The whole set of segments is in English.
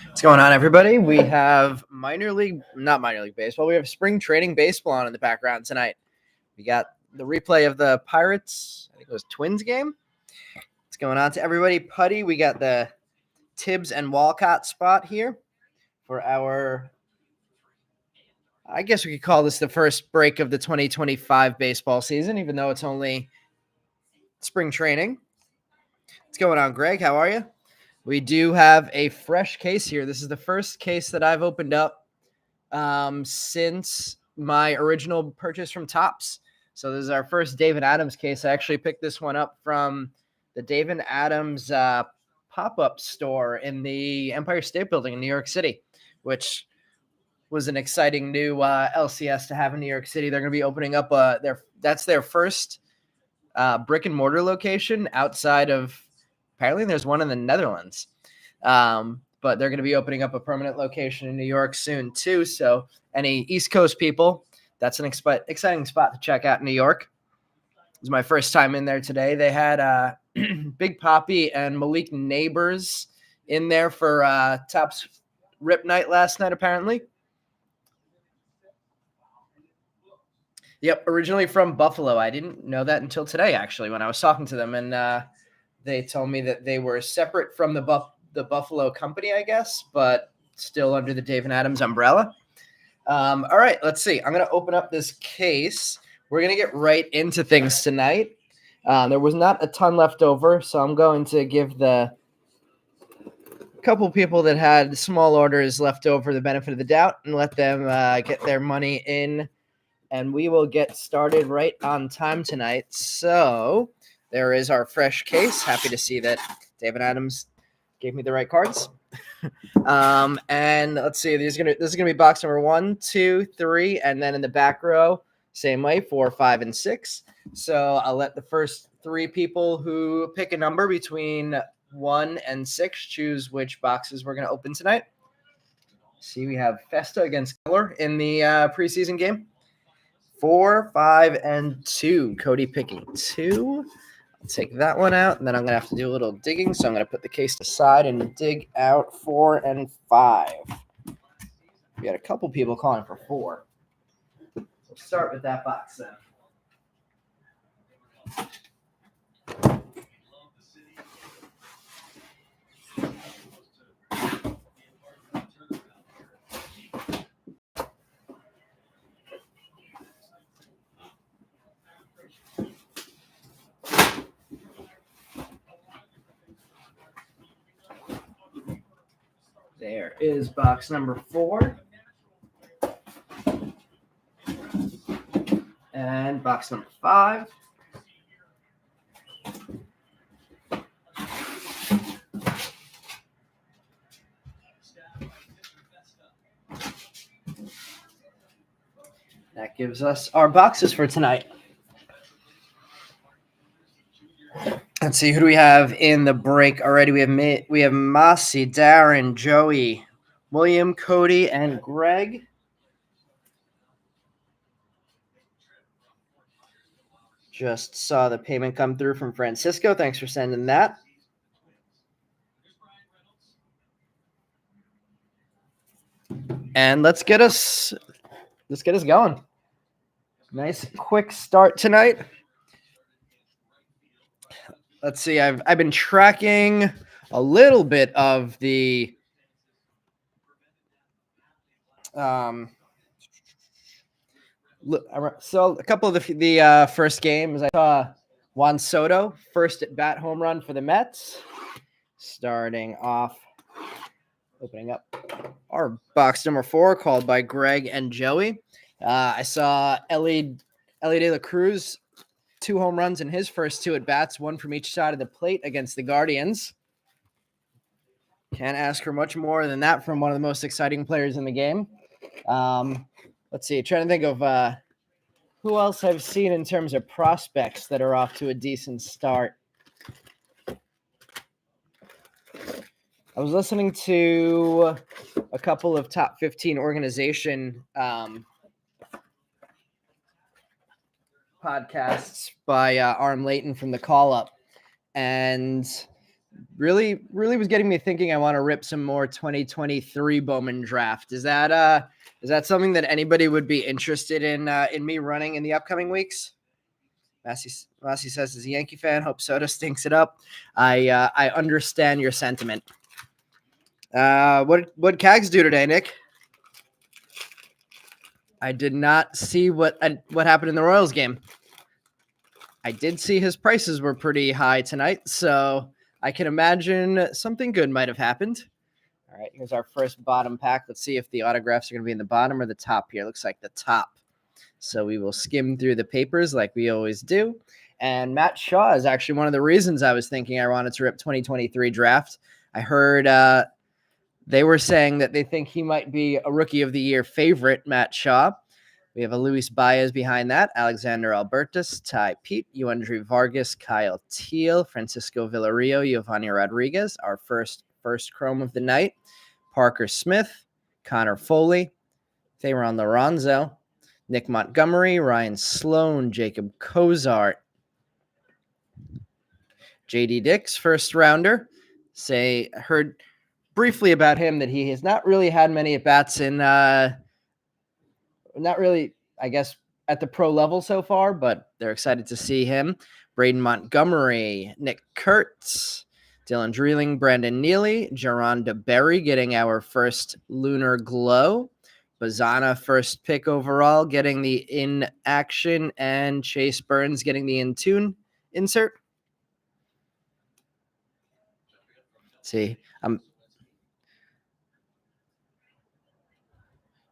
What's going on, everybody? We have not minor league baseball. We have spring training baseball on in the background tonight. We got the replay of the Pirates, I think it was Twins game. What's going on to everybody? Putty, we got the Tibbs and Walcott spot here for our, I guess we could call this the first break of the 2025 baseball season, even though it's only spring training. What's going on, Greg? How are you? We do have a fresh case here. This is the first case that I've opened up since my original purchase from Topps. So this is our first David Adams case. I actually picked this one up from the David Adams pop-up store in the Empire State Building in New York City, which was an exciting new LCS to have in New York City. They're going to be opening up that's their first brick and mortar location outside of. Apparently, there's one in the Netherlands, but they're going to be opening up a permanent location in New York soon, too. So any East Coast people, that's an exciting spot to check out in New York. It was my first time in there today. They had Big Papi and Malik Neighbors in there for Topps Rip Night last night, apparently. Yep, originally from Buffalo. I didn't know that until today, actually, when I was talking to them, and they told me that they were separate from the Buffalo company, I guess, but still under the David Adams umbrella. All right, let's see. I'm going to open up this case. We're going to get right into things tonight. There was not a ton left over, so I'm going to give the couple people that had small orders left over the benefit of the doubt and let them get their money in, and we will get started right on time tonight. So there is our fresh case. Happy to see that David Adams gave me the right cards. And let's see, this is gonna be box number 1, 2, 3, and then in the back row, same way, 4, 5, and 6. So I'll let the first 3 people who pick a number between 1 and 6 choose which boxes we're gonna open tonight. See, we have Festa against Keller in the preseason game. 4, 5, and 2. Cody picking 2. I'll take that one out, and then I'm going to have to do a little digging, so I'm going to put the case aside and dig out 4 and 5. We got a couple people calling for 4. We'll start with that box then. There is box number 4. And box number 5. That gives us our boxes for tonight. Let's see, who do we have in the break already? We have Masi, Darren, Joey, William, Cody, and Greg. Just saw the payment come through from Francisco. Thanks for sending that. And let's get us going. Nice quick start tonight. Let's see. I've been tracking a little bit of the so a couple of the first games. I saw Juan Soto first at bat home run for the Mets. Starting off, opening up our box number 4, called by Greg and Joey. I saw Ellie De La Cruz, 2 home runs in his first 2 at bats, 1 from each side of the plate against the Guardians. Can't ask for much more than that from one of the most exciting players in the game. Let's see. Trying to think of who else I've seen in terms of prospects that are off to a decent start. I was listening to a couple of top 15 organization podcasts by Arm Layton from the Call Up, and really was getting me thinking. I want to rip some more 2023 Bowman draft. Is that something that anybody would be interested in me running in the upcoming weeks? Massey says, as a Yankee fan, hope Soto stinks it up. I understand your sentiment. What Cags do today, Nick? I did not see what happened in the Royals game. I did see his prices were pretty high tonight, so I can imagine something good might have happened. All right, here's our first bottom pack. Let's see if the autographs are going to be in the bottom or the top here. Looks like the top. So we will skim through the papers like we always do. And Matt Shaw is actually one of the reasons I was thinking I wanted to rip 2023 draft. I heard they were saying that they think he might be a Rookie of the Year favorite, Matt Shaw. We have a Luis Baez behind that, Alexander Albertus, Ty Pete, Euandry Vargas, Kyle Teal, Francisco Villarreal, Giovanni Rodriguez, our first chrome of the night, Parker Smith, Connor Foley, Theron Lorenzo, Nick Montgomery, Ryan Sloan, Jacob Cozart, J.D. Dix, first rounder. Heard briefly about him that he has not really had many at-bats in not really, I guess, at the pro level so far, but they're excited to see him. Braden Montgomery, Nick Kurtz, Dylan Dreeling, Brandon Neely, Geronda Berry getting our first Lunar Glow. Bazana, first pick overall, getting the in action, and Chase Burns getting the in tune insert. Let's see, I'm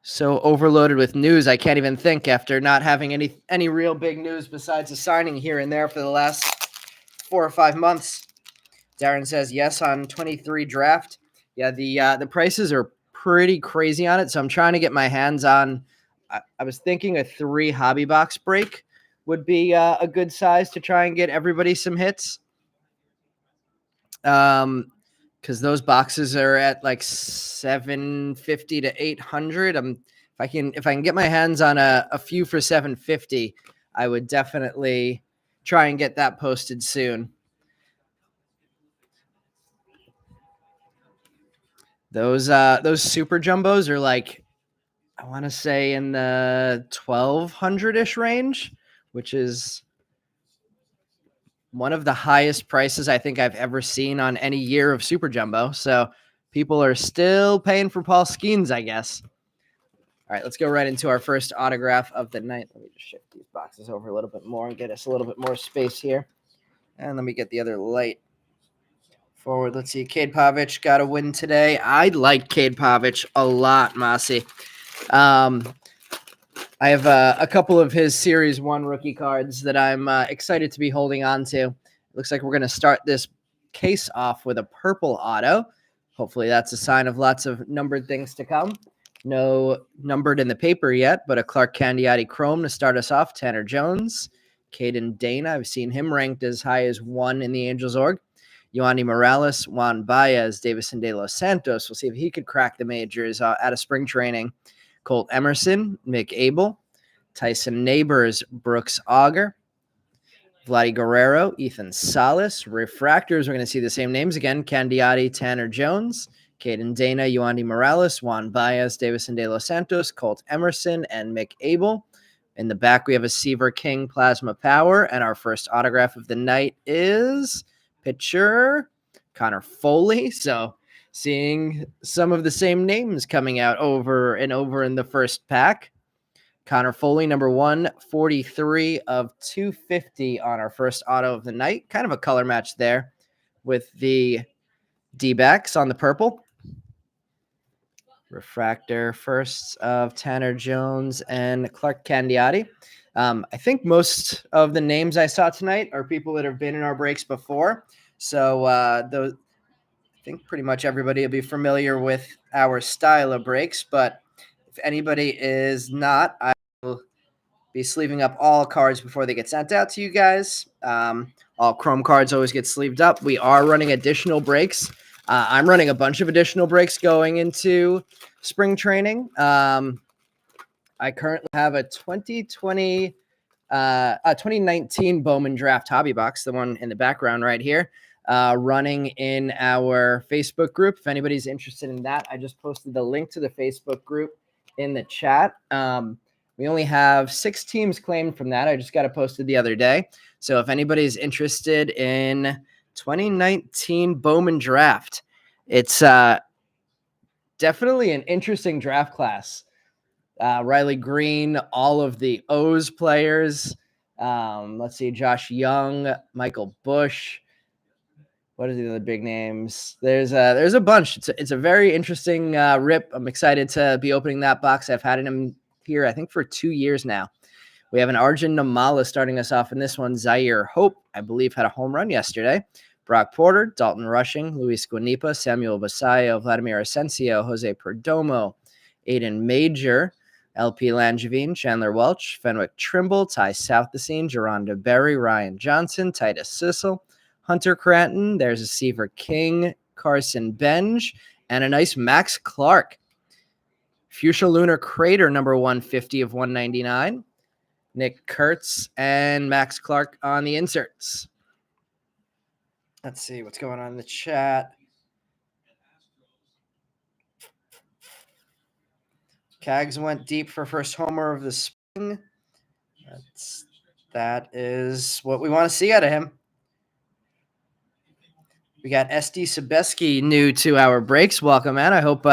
so overloaded with news, I can't even think after not having any real big news besides a signing here and there for the last 4 or 5 months. Darren says yes on 23 draft. Yeah, the prices are pretty crazy on it, so I'm trying to get my hands on. I was thinking a 3 hobby box break would be a good size to try and get everybody some hits. Because those boxes are at like $750 to $800. If I can get my hands on a few for $750, I would definitely try and get that posted soon. Those super jumbos are like, I want to say in the 1,200-ish range, which is one of the highest prices I think I've ever seen on any year of Super Jumbo. So people are still paying for Paul Skeens, I guess. All right, let's go right into our first autograph of the night. Let me just shift these boxes over a little bit more and get us a little bit more space here. And let me get the other light forward. Let's see. Cade Pavich got a win today. I like Cade Pavich a lot, Mossy. I have a couple of his Series 1 rookie cards that I'm excited to be holding on to. It looks like we're going to start this case off with a purple auto. Hopefully that's a sign of lots of numbered things to come. No numbered in the paper yet, but a Clark Candiati Chrome to start us off. Tanner Jones, Caden Dana. I've seen him ranked as high as 1 in the Angels org. Yoandy Morales, Juan Baez, Davison De Los Santos. We'll see if he could crack the majors out of spring training. Colt Emerson, Mick Abel, Tyson Neighbors, Brooks Auger, Vladdy Guerrero, Ethan Salas. Refractors, we're going to see the same names again. Candiati, Tanner Jones, Caden Dana, Yoandy Morales, Juan Baez, Davison De Los Santos, Colt Emerson, and Mick Abel. In the back, we have a Seaver King Plasma Power, and our first autograph of the night is pitcher Connor Foley. So seeing some of the same names coming out over and over in the first pack. Connor Foley, number 143 of 250 on our first auto of the night. Kind of a color match there with the D-backs on the purple. Refractor first of Tanner Jones and Clark Candiati. I think most of the names I saw tonight are people that have been in our breaks before. So I think pretty much everybody will be familiar with our style of breaks. But if anybody is not, I will be sleeving up all cards before they get sent out to you guys. All Chrome cards always get sleeved up. We are running additional breaks. I'm running a bunch of additional breaks going into spring training. I currently have a 2019 Bowman Draft Hobby Box, the one in the background right here, running in our Facebook group. If anybody's interested in that, I just posted the link to the Facebook group in the chat. We only have 6 teams claimed from that. I just got it posted the other day. So if anybody's interested in 2019 Bowman Draft, it's definitely an interesting draft class. Riley Green, all of the O's players. Let's see, Josh Young, Michael Bush. What are the other big names? There's a bunch. It's a very interesting rip. I'm excited to be opening that box. I've had him here, I think, for 2 years now. We have an Arjun Namala starting us off in this one. Zaire Hope, I believe, had a home run yesterday. Brock Porter, Dalton Rushing, Luis Guanipa, Samuel Basayo, Vladimir Asensio, Jose Perdomo, Aiden Major, LP Langevin, Chandler Welch, Fenwick Trimble, Ty Southesine, Geronda Berry, Ryan Johnson, Titus Sissel, Hunter Cranton. There's a Seaver King, Carson Benj, and a nice Max Clark. Fuchsia Lunar Crater, number 150 of 199. Nick Kurtz and Max Clark on the inserts. Let's see what's going on in the chat. Cags went deep for first homer of the spring. That is what we want to see out of him. We got SD Sebeski new to our breaks. Welcome, man. I hope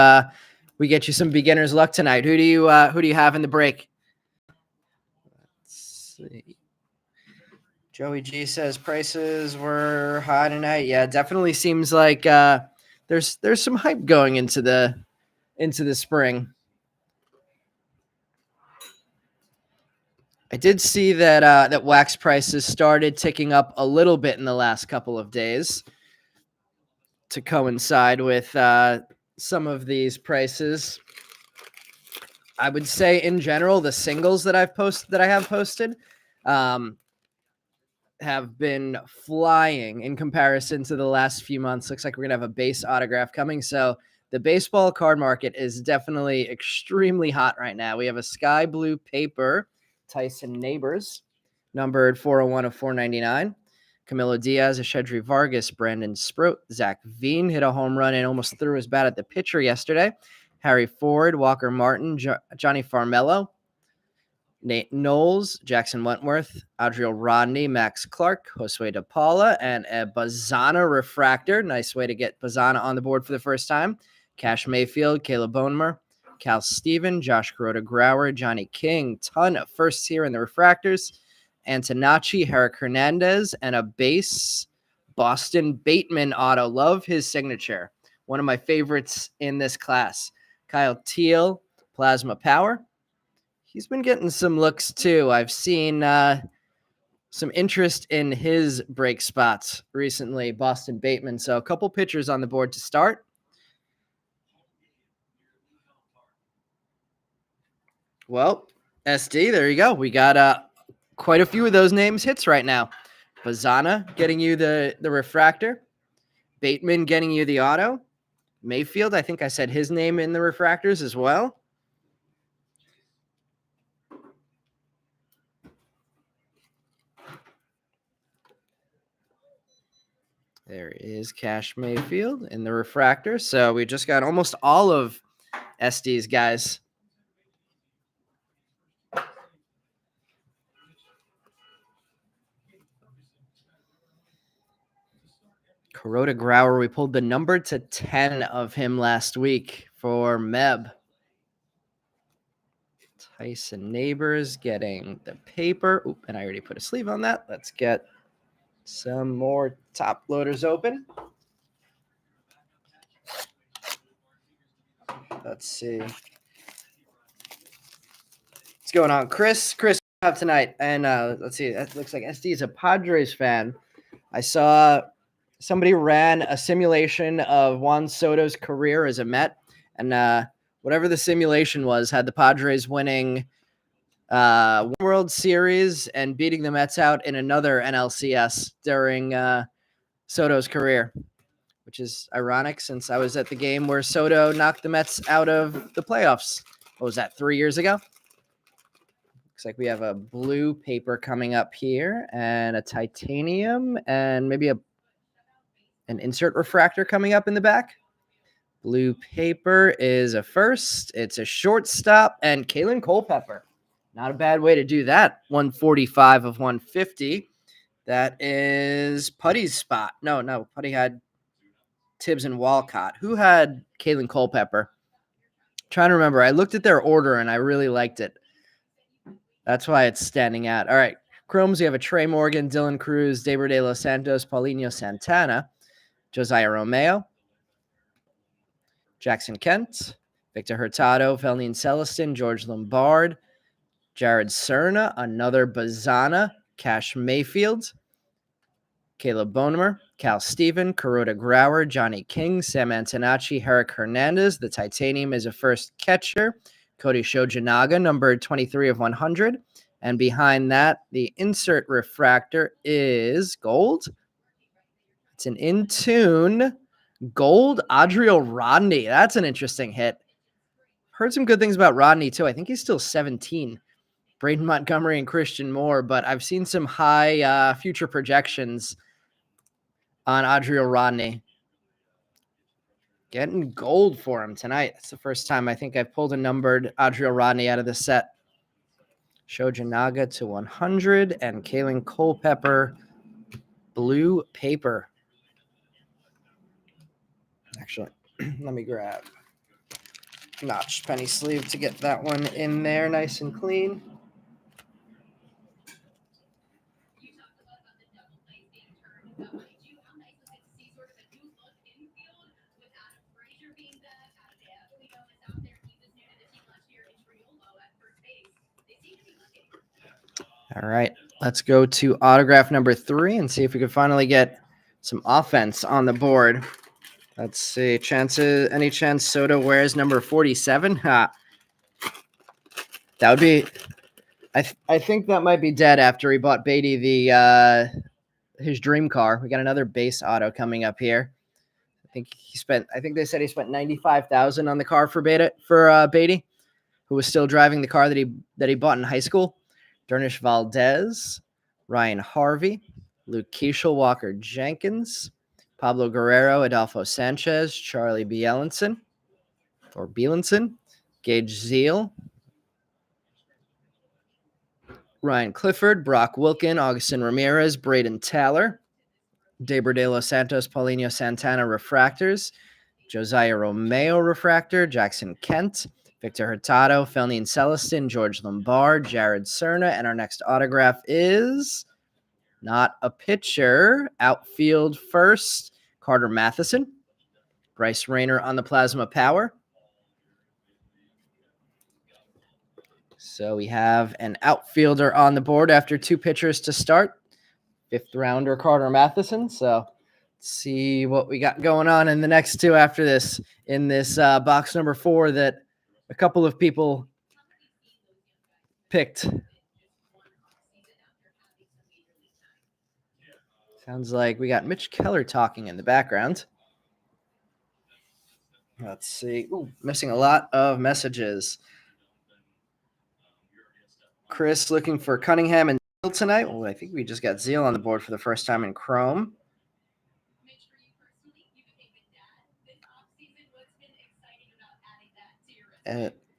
we get you some beginner's luck tonight. Who do you have in the break? Let's see. Joey G says prices were high tonight. Yeah, definitely seems like there's some hype going into the spring. I did see that wax prices started ticking up a little bit in the last couple of days to coincide with some of these prices. I would say in general, the singles that I have posted have been flying in comparison to the last few months. Looks like we're gonna have a base autograph coming. So the baseball card market is definitely extremely hot right now. We have a sky blue paper, Tyson Neighbors, numbered 401 of 499. Camilo Diaz, Ashedri Vargas, Brandon Sprout, Zach Veen hit a home run and almost threw his bat at the pitcher yesterday. Harry Ford, Walker Martin, Johnny Farmello, Nate Knowles, Jackson Wentworth, Adriel Rodney, Max Clark, Josue De Paula, and a Bazana refractor. Nice way to get Bazana on the board for the first time. Cash Mayfield, Caleb Bonemer, Cal Steven, Josh Kuroda Grauer, Johnny King. Ton of firsts here in the refractors. Antonacci, Herrick Hernandez, and a base Boston Bateman auto. Love his signature. One of my favorites in this class. Kyle Teal, Plasma Power. He's been getting some looks too. I've seen some interest in his break spots recently, Boston Bateman. So a couple pitchers on the board to start. Well, SD, there you go. We got quite a few of those names hits right now. Bazana getting you the refractor. Bateman getting you the auto. Mayfield, I think I said his name in the refractors as well. There is Cash Mayfield in the refractor. So we just got almost all of SD's guys. Kuroda Grauer, we pulled the number to 10 of him last week for Meb. Tyson Neighbors getting the paper. Oop, and I already put a sleeve on that. Let's get some more top loaders open. Let's see. What's going on, Chris? Chris, what do you have tonight? And let's see. That looks like SD is a Padres fan. I saw somebody ran a simulation of Juan Soto's career as a Met, and whatever the simulation was had the Padres winning World Series and beating the Mets out in another NLCS during Soto's career, which is ironic since I was at the game where Soto knocked the Mets out of the playoffs. What was that, 3 years ago? Looks like we have a blue paper coming up here and a titanium and maybe an insert refractor coming up in the back. Blue paper is a first. It's a shortstop and Kalen Culpepper. Not a bad way to do that. 145 of 150. That is Putty's spot. No. Putty had Tibbs and Walcott. Who had Kalen Culpepper? Trying to remember. I looked at their order and I really liked it. That's why it's standing out. All right. Chromes, you have a Trey Morgan, Dylan Cruz, Deiber de los Santos, Paulinho Santana, Josiah Romeo, Jackson Kent, Victor Hurtado, Felnine Celestin, George Lombard, Jared Cerna, another Bazana, Cash Mayfield, Caleb Bonemer, Cal Steven, Kuroda Grauer, Johnny King, Sam Antonacci, Herrick Hernandez. The titanium is a first catcher. Cody Shojanaga, number 23 of 100. And behind that, the insert refractor is gold. It's an in-tune gold Adriel Rodney. That's an interesting hit. Heard some good things about Rodney, too. I think he's still 17. Braden Montgomery and Christian Moore, but I've seen some high future projections on Adriel Rodney. Getting gold for him tonight. It's the first time I think I've pulled a numbered Adriel Rodney out of the set. Shojanaga to 100 and Kalen Culpepper blue paper. Actually, let me grab notched penny sleeve to get that one in there nice and clean. All right, let's go to autograph number 3 and see if we can finally get some offense on the board. Let's see. Any chance Soto wears number 47? That would be. I think that might be dead after he bought Beatty his dream car. We got another base auto coming up here. I think they said he spent $95,000 on the car for Beatty, who was still driving the car that he bought in high school. Dernish Valdez, Ryan Harvey, Luke Keishel, Walker Jenkins, Pablo Guerrero, Adolfo Sanchez, Charlie Bielenson, Gage Zeal, Ryan Clifford, Brock Wilkin, Augustin Ramirez, Braden Taylor, Deiber de los Santos, Paulinho Santana refractors, Josiah Romeo refractor, Jackson Kent, Victor Hurtado, Felnine Celestin, George Lombard, Jared Cerna, and our next autograph is not a pitcher. Outfield first, Carter Matheson, Bryce Rayner on the Plasma Power. So we have an outfielder on the board after 2 pitchers to start. 5th rounder Carter Matheson. So let's see what we got going on in the next 2 after this in this box number 4 that a couple of people picked. Sounds like we got Mitch Keller talking in the background. Let's see. Ooh, missing a lot of messages. Chris looking for Cunningham and Zeal tonight. Well, I think we just got Zeal on the board for the first time in Chrome.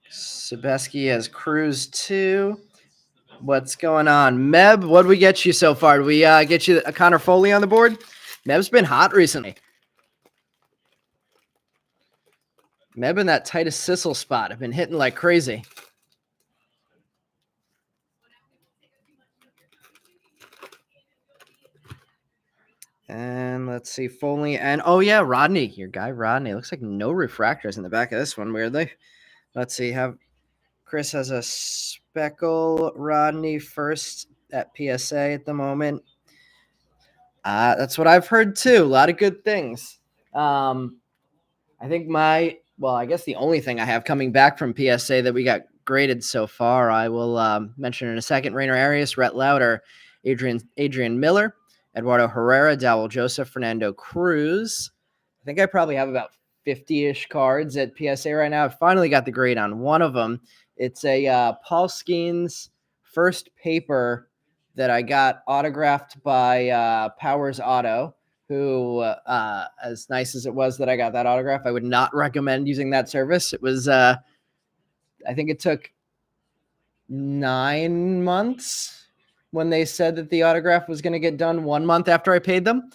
Sebeski has Cruz too. What's going on? Meb, what did we get you so far? Did we get you a Connor Foley on the board? Meb's been hot recently. Meb in that Titus Sissel spot have been hitting like crazy. And let's see, Foley and oh yeah, Rodney, your guy Rodney. Looks like no refractors in the back of this one, weirdly. Let's see, Chris has a speckle Rodney first at PSA at the moment. That's what I've heard too. A lot of good things. I think I guess the only thing I have coming back from PSA that we got graded so far, I will mention in a second. Rainer Arias, Rhett Lauder, Adrian Miller, Eduardo Herrera, Dowell Joseph, Fernando Cruz. I think I probably have about 50-ish cards at PSA right now. I finally got the grade on one of them. It's a Paul Skeens first paper that I got autographed by Powers Auto, who, as nice as it was that I got that autograph, I would not recommend using that service. It was, I think it took 9 months when they said that the autograph was going to get done 1 month after I paid them.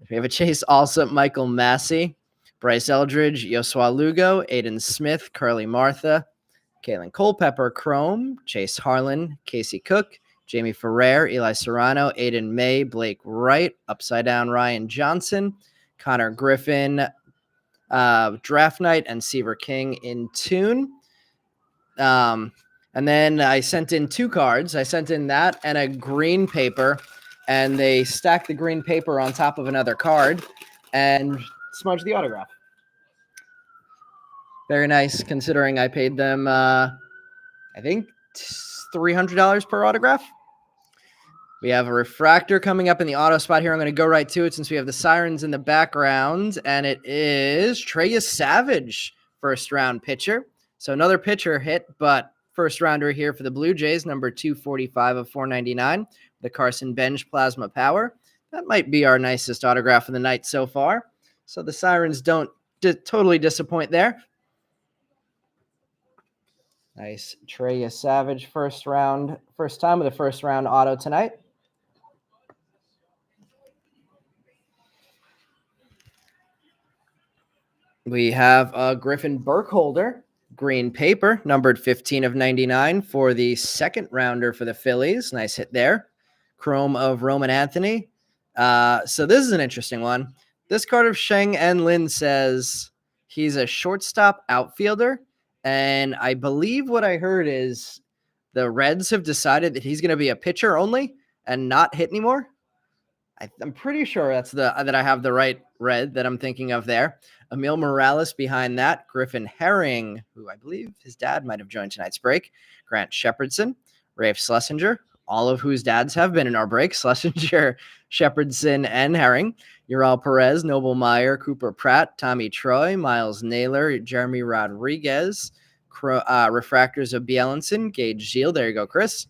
We have a Chase Alsop, Michael Massey, Bryce Eldridge, Yosua Lugo, Aiden Smith, Curly Martha, Kalen Culpepper, Chrome, Chase Harlan, Casey Cook, Jamie Ferrer, Eli Serrano, Aiden May, Blake Wright, Upside Down Ryan Johnson, Connor Griffin, Draft Night, and Seaver King in tune. And then I sent in 2 cards. I sent in that and a green paper, and they stacked the green paper on top of another card and smudged the autograph. Very nice, considering I paid them, I think, $300 per autograph. We have a refractor coming up in the auto spot here. I'm going to go right to it since we have the sirens in the background, and it is Trey Savage, first-round pitcher. So another pitcher hit, but first-rounder here for the Blue Jays, number 245 of 499, the Carson Bench Plasma Power. That might be our nicest autograph of the night so far. So the sirens don't totally disappoint there. Nice Trey Savage, first time with a first-round auto tonight. We have a Griffin Burkholder, green paper, numbered 15 of 99 for the second rounder for the Phillies. Nice hit there. Chrome of Roman Anthony. So this is an interesting one. This card of Sheng En Lin says he's a shortstop outfielder. And I believe what I heard is the Reds have decided that he's going to be a pitcher only and not hit anymore. I'm pretty sure that I have the right red that I'm thinking of there. Emil Morales behind that. Griffin Herring, who I believe his dad might have joined tonight's break. Grant Shepherdson, Rafe Schlesinger, all of whose dads have been in our break. Schlesinger, Shepherdson, and Herring. Ural Perez, Noble Meyer, Cooper Pratt, Tommy Troy, Miles Naylor, Jeremy Rodriguez, refractors of Bielenson, Gage Gilles. There you go, Chris.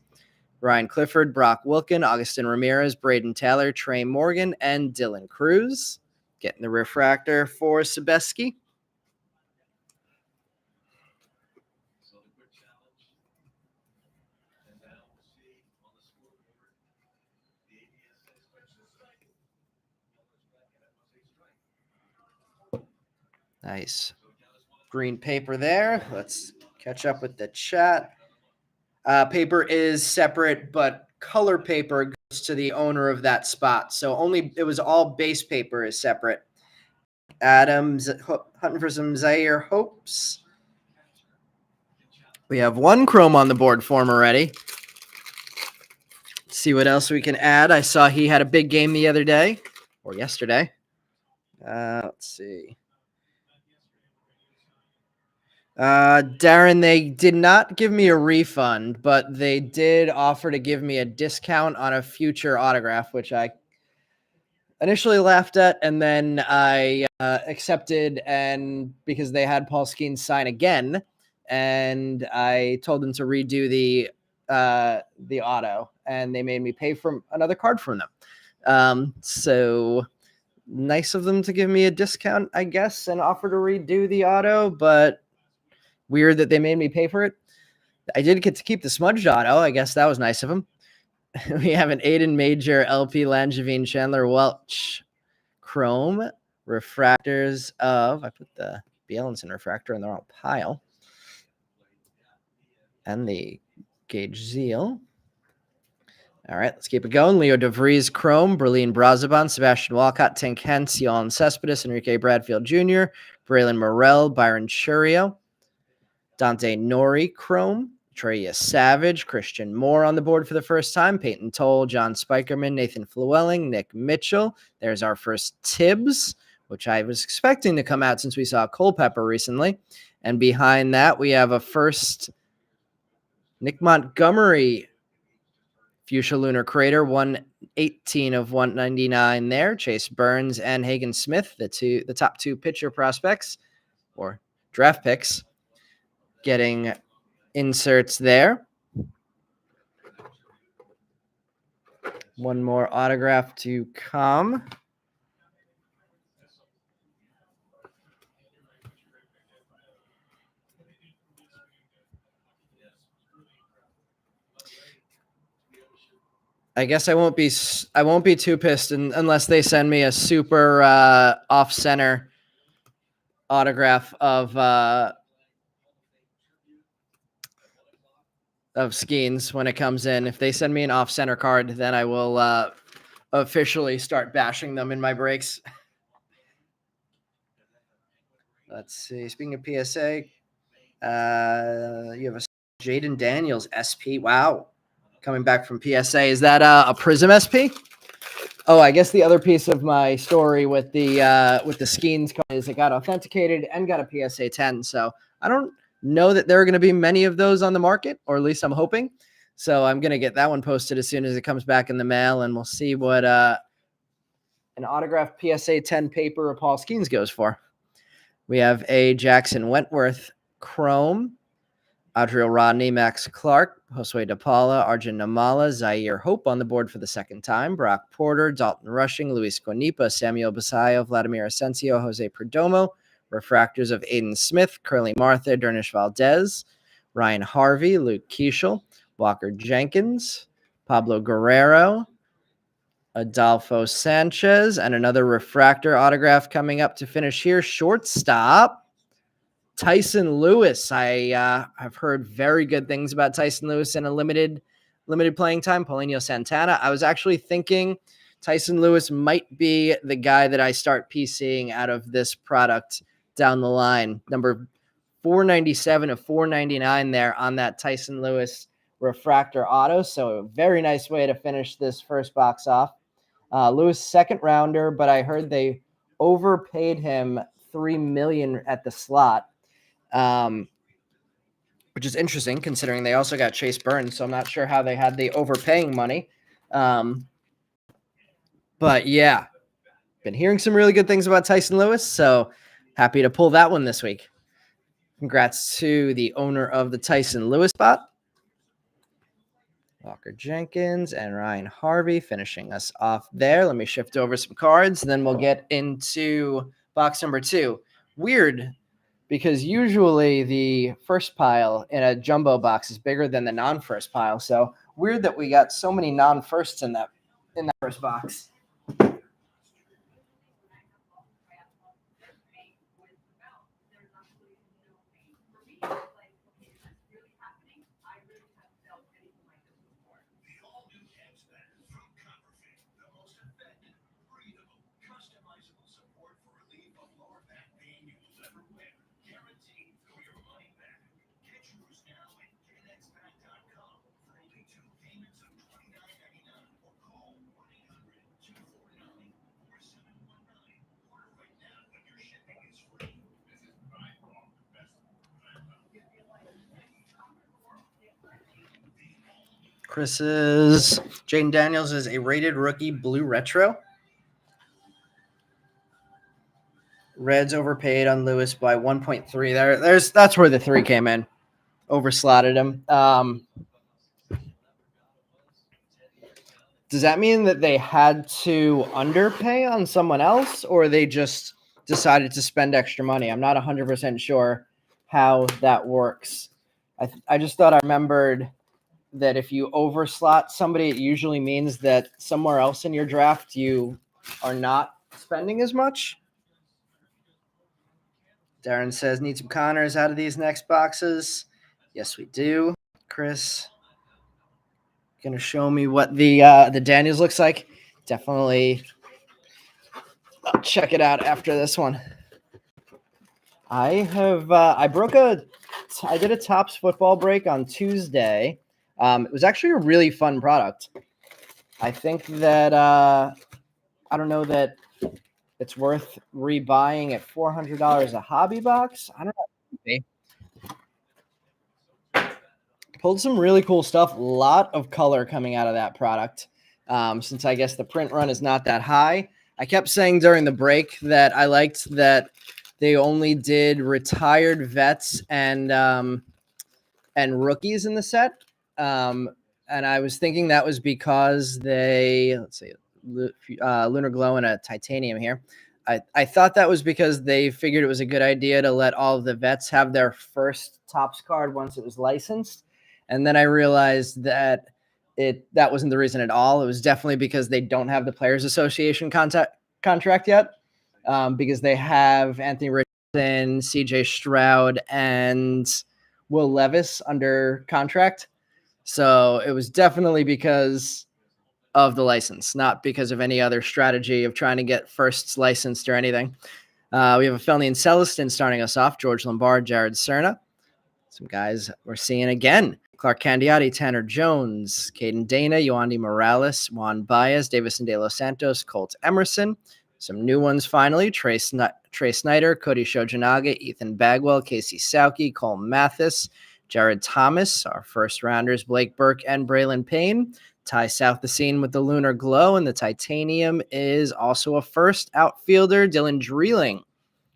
Ryan Clifford, Brock Wilkin, Augustin Ramirez, Braden Taylor, Trey Morgan, and Dylan Cruz. Getting the refractor for Sebeski. Nice. Green paper there. Let's catch up with the chat. Paper is separate, but color paper goes to the owner of that spot. So it was all base paper is separate. Adams hunting for some Zaire hopes. We have 1 chrome on the board for him already. Let's see what else we can add. I saw he had a big game the other day or yesterday. Let's see. Darren, they did not give me a refund, but they did offer to give me a discount on a future autograph, which I initially laughed at, and then I accepted, and because they had Paul Skeens sign again, and I told them to redo the auto, and they made me pay for another card from them. So nice of them to give me a discount, I guess, and offer to redo the auto, but weird that they made me pay for it. I did get to keep the smudged auto. I guess that was nice of them. We have an Aiden Major, LP Langevin, Chandler Welch, Chrome refractors of, I put the Bielenson refractor in the wrong pile, and the Gage Zeal. All right, let's keep it going. Leo DeVries, Chrome, Berlin Brazaban, Sebastian Walcott, Tink Hence, Yolan Cespedes, Enrique Bradfield Jr., Braylon Morrell, Byron Churio, Dante Nori, Chrome, Treya Savage, Christian Moore on the board for the first time, Peyton Toll, John Spikerman, Nathan Flewelling, Nick Mitchell. There's our first Tibbs, which I was expecting to come out since we saw Culpepper recently. And behind that, we have a first Nick Montgomery Fuchsia Lunar Crater, 118 of 199 there. Chase Burns and Hagen Smith, the top two pitcher prospects or draft picks, getting inserts there. One more autograph to come. I guess I won't be too pissed unless they send me a super off center autograph of Skeens when it comes in. If they send me an off center card, then I will officially start bashing them in my breaks. Let's see. Speaking of PSA, you have a Jaden Daniels SP. Wow. Coming back from PSA. Is that a Prism SP? Oh, I guess the other piece of my story with the Skeens card is it got authenticated and got a PSA 10. So I don't know that there are going to be many of those on the market, or at least I'm hoping. So I'm going to get that one posted as soon as it comes back in the mail, and we'll see what an autographed PSA 10 paper of Paul Skeens goes for. We have a Jackson Wentworth Chrome, Adriel Rodney, Max Clark, Josue DePaula, Arjun Namala, Zaire Hope on the board for the second time, Brock Porter, Dalton Rushing, Luis Guanipa, Samuel Basayo, Vladimir Asensio, Jose Perdomo, refractors of Aiden Smith, Curly Martha, Dernish Valdez, Ryan Harvey, Luke Keishel, Walker Jenkins, Pablo Guerrero, Adolfo Sanchez, and another refractor autograph coming up to finish here. Shortstop, Tyson Lewis. I have heard very good things about Tyson Lewis in a limited playing time. Paulinho Santana. I was actually thinking Tyson Lewis might be the guy that I start PCing out of this product down the line. Number 497 of 499 there on that Tyson Lewis refractor auto. So a very nice way to finish this first box off. Lewis, second rounder, but I heard they overpaid him $3 million at the slot, which is interesting considering they also got Chase Burns. So I'm not sure how they had the overpaying money. But yeah, been hearing some really good things about Tyson Lewis. So happy to pull that one this week. Congrats to the owner of the Tyson Lewis spot. Walker Jenkins and Ryan Harvey finishing us off there. Let me shift over some cards, and then we'll get into box number 2. Weird, because usually the first pile in a jumbo box is bigger than the non-first pile. So weird that we got so many non-firsts in that first box. Chris's Jaden Daniels is a rated rookie blue retro. Reds overpaid on Lewis by 1.3. That's where the 3 came in. Overslotted him. Does that mean that they had to underpay on someone else, or they just decided to spend extra money? I'm not 100% sure how that works. I just thought I remembered that if you overslot somebody, it usually means that somewhere else in your draft you are not spending as much. Darren says, need some Connors out of these next boxes. Yes, we do. Chris, going to show me what the Daniels looks like. Definitely I'll check it out after this one. I did a Topps football break on Tuesday. It was actually a really fun product. I think that I don't know that it's worth rebuying at $400 a hobby box. I don't know. Pulled some really cool stuff. A lot of color coming out of that product. Since I guess the print run is not that high. I kept saying during the break that I liked that they only did retired vets and rookies in the set. And I was thinking that was because let's see, Lunar Glow and a titanium here. I thought that was because they figured it was a good idea to let all of the vets have their first Topps card once it was licensed. And then I realized that that wasn't the reason at all. It was definitely because they don't have the Players Association contract yet, because they have Anthony Richardson, CJ Stroud, and Will Levis under contract. So it was definitely because of the license, not because of any other strategy of trying to get firsts licensed or anything. We have a Felny and Celestin starting us off. George Lombard, Jared Cerna. Some guys we're seeing again. Clark Candiati, Tanner Jones, Caden Dana, Yoandi Morales, Juan Baez, Davison De Los Santos, Colt Emerson. Some new ones finally. Trey Snyder, Cody Shojanaga, Ethan Bagwell, Casey Sauke, Cole Mathis, Jared Thomas, our first rounders, Blake Burke and Braylon Payne. Ty South the scene with the Lunar Glow, and the titanium is also a first outfielder, Dylan Dreeling,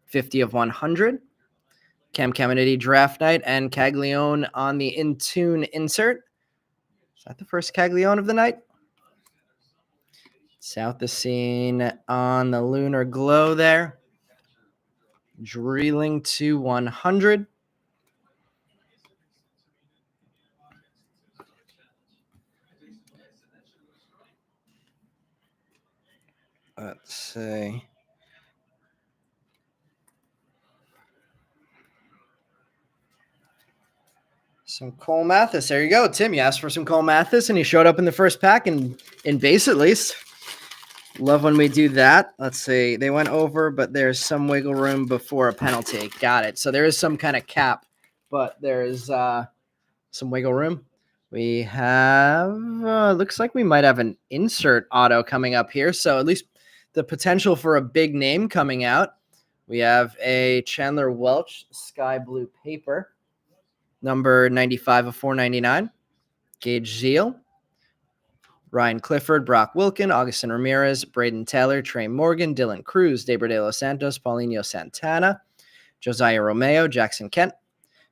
50 of 100. Cam Caminiti draft night and Caglione on the in-tune insert. Is that the first Caglione of the night? South the scene on the Lunar Glow there. Drilling to 100. Let's see. Some Cole Mathis. There you go. Tim, you asked for some Cole Mathis, and he showed up in the first pack in base at least. Love when we do that. Let's see. They went over, but there's some wiggle room before a penalty. Got it. So there is some kind of cap, but there's some wiggle room. We have, looks like we might have an insert auto coming up here. So at least the potential for a big name coming out. We have a Chandler Welch sky blue paper, number 95 of 499. Gage Zeal, Ryan Clifford, Brock Wilkin, Augustin Ramirez, Braden Taylor, Trey Morgan, Dylan Cruz, Deber de los Santos, Paulinho Santana, Josiah Romeo, Jackson Kent,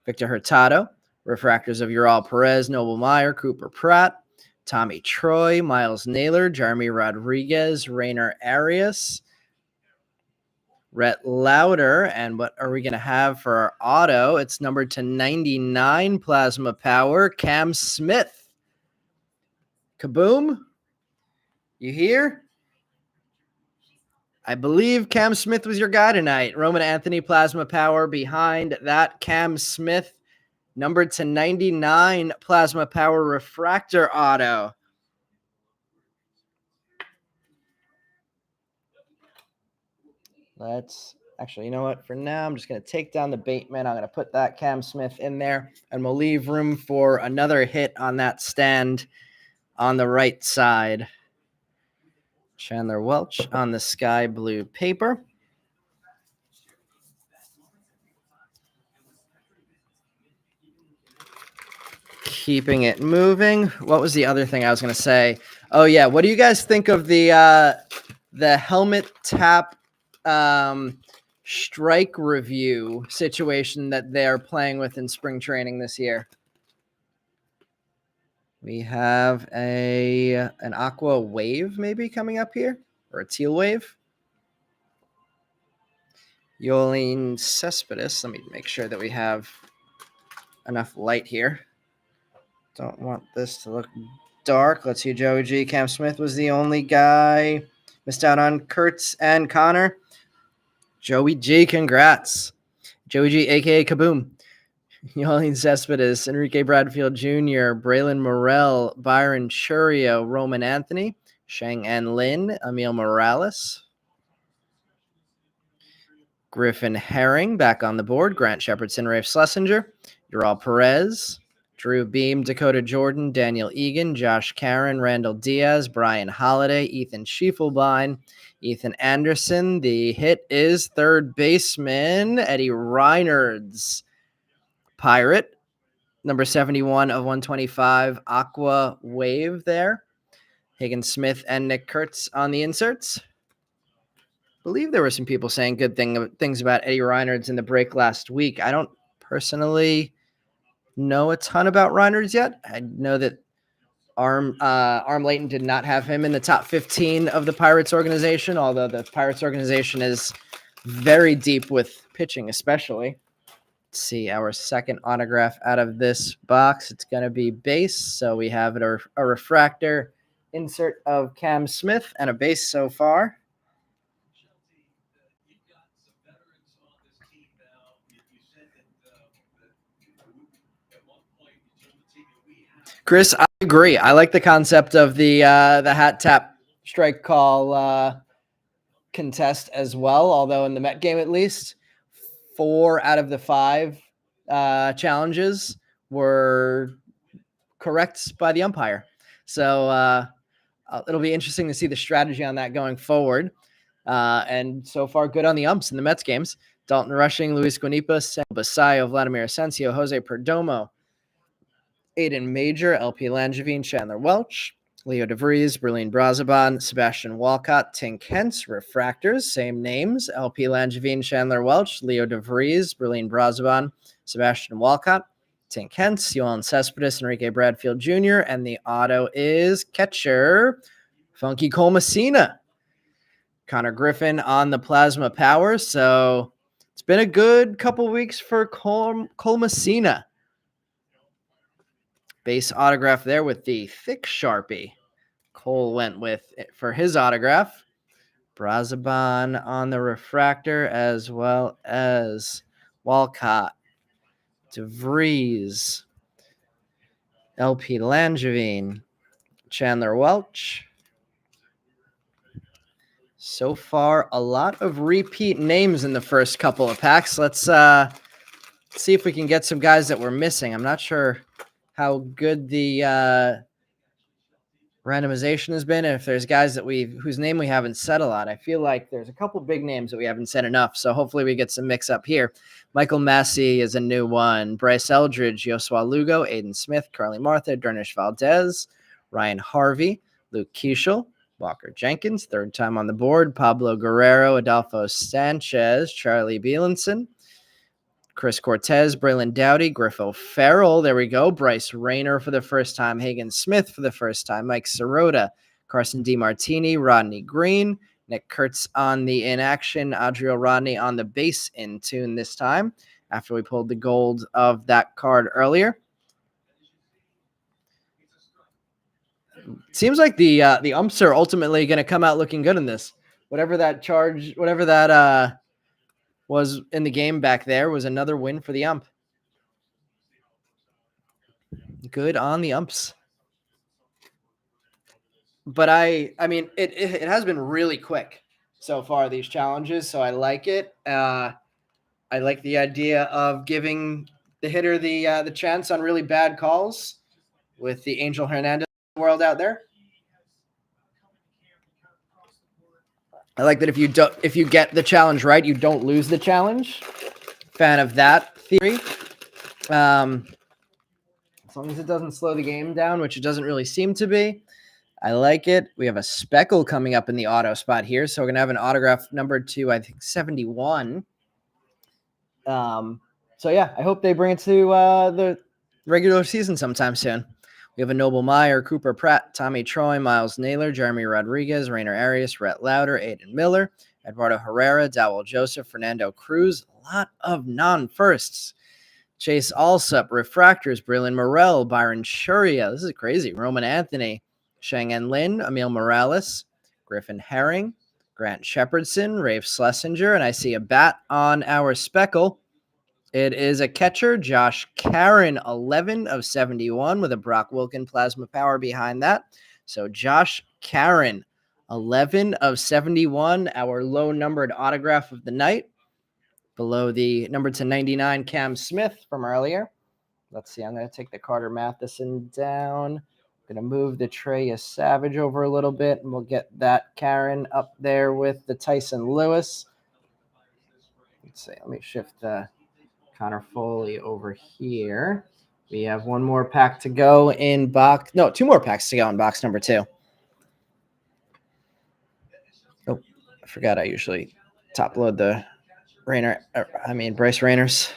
Victor Hurtado, Refractors of Ural Perez, Noble Meyer, Cooper Pratt, Tommy Troy, Miles Naylor, Jeremy Rodriguez, Rainer Arias, Rhett Lauder, and what are we going to have for our auto? It's numbered to 99 Plasma Power, Cam Smith. Kaboom. You hear? I believe Cam Smith was your guy tonight. Roman Anthony Plasma Power behind that Cam Smith, numbered to 99 Plasma Power Refractor auto. Let's actually, you know what? For now, I'm just going to take down the Bateman. I'm going to put that Cam Smith in there, and we'll leave room for another hit on that stand on the right side. Chandler Welch on the sky blue paper. Keeping it moving. What was the other thing I was going to say? Oh, yeah. What do you guys think of the helmet tap strike review situation that they're playing with in spring training this year? We have an aqua wave maybe coming up here, or a teal wave. Yoelin Cespedes. Let me make sure that we have enough light here. Don't want this to look dark. Let's see. Joey G. Cam Smith was the only guy. Missed out on Kurtz and Connor. Joey G, congrats. Joey G, aka Kaboom. Yolene Cespedes, Enrique Bradfield Jr., Braylon Morel, Byron Churio, Roman Anthony, Shang En Lin, Emil Morales, Griffin Herring back on the board, Grant Shepardson, Rafe Schlesinger, Ural Perez, Drew Beam, Dakota Jordan, Daniel Egan, Josh Karen, Randall Diaz, Brian Holiday, Ethan Schiefelbein, Ethan Anderson. The hit is third baseman Eddie Reinards. Pirate, number 71 of 125, Aqua Wave there. Hagen Smith and Nick Kurtz on the inserts. I believe there were some people saying good things about Eddie Reinards in the break last week. I don't personally know a ton about Reinards yet. I know that Arm Layton did not have him in the top 15 of the Pirates organization, although the Pirates organization is very deep with pitching, especially. Let's see our second autograph out of this box. It's going to be base. So we have a refractor insert of Cam Smith and a base so far. Chris, I agree. I like the concept of the hat tap strike call contest as well, although in the Met game at least, 4 out of the 5 challenges were correct by the umpire. So it'll be interesting to see the strategy on that going forward. And so far, good on the umps in the Mets games. Dalton Rushing, Luis Guanipa, Samuel Basayo, Vladimir Asensio, Jose Perdomo, Aiden Major, LP Langevin, Chandler Welch, Leo DeVries, Berlin Brazaban, Sebastian Walcott, Tink Hentz, Refractors, same names, LP Langevin, Chandler Welch, Leo DeVries, Berlin Brazaban, Sebastian Walcott, Tink Hentz, Yolan Cespedes, Enrique Bradfield Jr., and the auto is catcher, Funky Cole Messina. Connor Griffin on the Plasma Power, so it's been a good couple weeks for Cole Messina. Base autograph there with the thick Sharpie. Cole went with it for his autograph. Brazaban on the refractor, as well as Walcott, DeVries, LP Langevin, Chandler Welch. So far, a lot of repeat names in the first couple of packs. Let's see if we can get some guys that we're missing. I'm not sure how good the randomization has been, and if there's guys that whose name we haven't said a lot. I feel like there's a couple big names that we haven't said enough, so hopefully we get some mix up here. Michael Massey is a new one. Bryce Eldridge, Yosua Lugo, Aiden Smith, Carly Martha, Dernish Valdez, Ryan Harvey, Luke Keishel, Walker Jenkins, third time on the board, Pablo Guerrero, Adolfo Sanchez, Charlie Bielenson, Chris Cortez, Braylon Dowdy, Griffo Farrell, there we go, Bryce Rayner for the first time, Hagen Smith for the first time, Mike Sirota, Carson DiMartini, Rodney Green, Nick Kurtz on the inaction, Adriel Rodney on the base in tune this time, after we pulled the gold of that card earlier. Seems like the umps are ultimately going to come out looking good in this. Whatever that was in the game back there was another win for the ump. Good on the umps. But I mean, it has been really quick so far, these challenges, so I like it. I like the idea of giving the hitter the chance on really bad calls with the Angel Hernandez world out there. I like that if you get the challenge right, you don't lose the challenge. Fan of that theory. As long as it doesn't slow the game down, which it doesn't really seem to be. I like it. We have a speckle coming up in the auto spot here. So we're going to have an autograph number 2, I think 71. So yeah, I hope they bring it to the regular season sometime soon. We have a Noble Meyer, Cooper Pratt, Tommy Troy, Miles Naylor, Jeremy Rodriguez, Rainer Arias, Rhett Lauder, Aiden Miller, Eduardo Herrera, Dowell Joseph, Fernando Cruz. A lot of non-firsts. Chase Alsup, Refractors, Braylon Morel, Byron Churia. This is crazy. Roman Anthony, Shang En Lin, Emil Morales, Griffin Herring, Grant Shepardson, Rafe Schlesinger, and I see a bat on our speckle. It is a catcher, Josh Caron, 11 of 71 with a Brock Wilken plasma power behind that. So Josh Caron, 11 of 71, our low-numbered autograph of the night. Below the number to 99, Cam Smith from earlier. Let's see, I'm going to take the Carter Matheson down. I'm going to move the Trey Savage over a little bit, and we'll get that Caron up there with the Tyson Lewis. Let's see, let me shift the Connor Foley over here. We have one more pack to go in box. No, two more packs to go in box number 2. Oh, I forgot I usually top load the Bryce Rainers.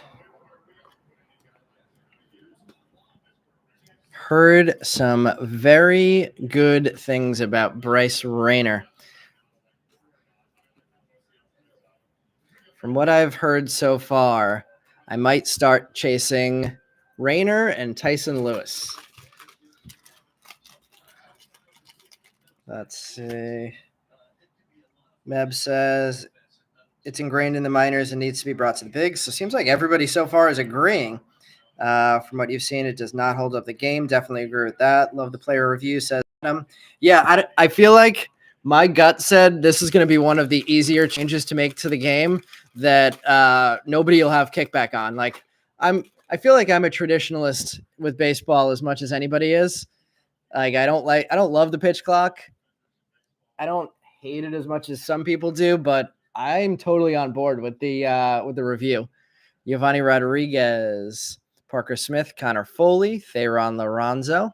Heard some very good things about Bryce Rayner. From what I've heard so far, I might start chasing Rayner and Tyson Lewis. Let's see. Meb says it's ingrained in the minors and needs to be brought to the bigs. So it seems like everybody so far is agreeing. From what you've seen, it does not hold up the game. Definitely agree with that. Love the player review, says yeah, I feel like my gut said this is going to be one of the easier changes to make to the game that nobody will have kickback on. Like I feel like I'm a traditionalist with baseball as much as anybody is. Like I don't love the pitch clock. I don't hate it as much as some people do, but I'm totally on board with the review. Giovanni Rodriguez, Parker Smith, Connor Foley, Theron Lorenzo,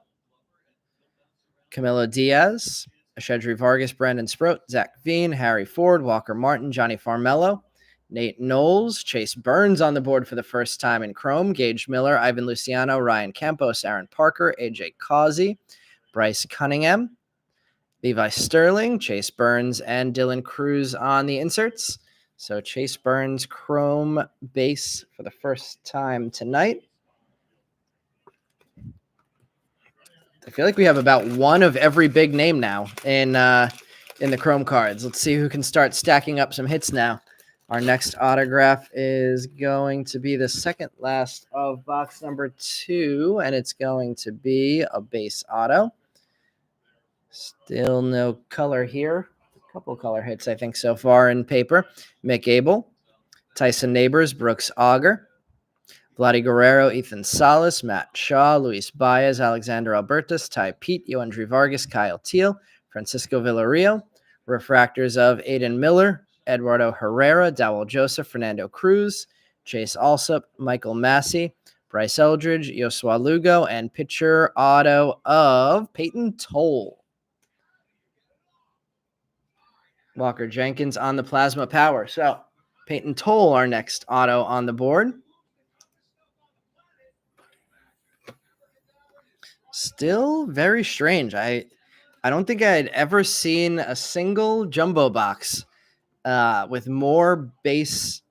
Camilo Diaz, Ashedri Vargas, Brandon Sproat, Zach Veen, Harry Ford, Walker Martin, Johnny Farmello, Nate Knowles, Chase Burns on the board for the first time in Chrome, Gage Miller, Ivan Luciano, Ryan Campos, Aaron Parker, AJ Causey, Bryce Cunningham, Levi Sterling, Chase Burns, and Dylan Cruz on the inserts. So Chase Burns, Chrome base for the first time tonight. I feel like we have about one of every big name now in the Chrome cards. Let's see who can start stacking up some hits now. Our next autograph is going to be the second last of box number 2, and it's going to be a base auto. Still no color here. A couple color hits, I think, so far in paper. Mick Abel, Tyson Neighbors, Brooks Auger, Vladdy Guerrero, Ethan Salas, Matt Shaw, Luis Baez, Alexander Albertus, Ty Pete, Yoandri Vargas, Kyle Teal, Francisco Villarreal, refractors of Aiden Miller, Eduardo Herrera, Dowell Joseph, Fernando Cruz, Chase Alsop, Michael Massey, Bryce Eldridge, Yosua Lugo, and pitcher auto of Peyton Toll. Walker Jenkins on the plasma power. So Peyton Toll, our next auto on the board. Still very strange. I don't think I'd ever seen a single jumbo box with more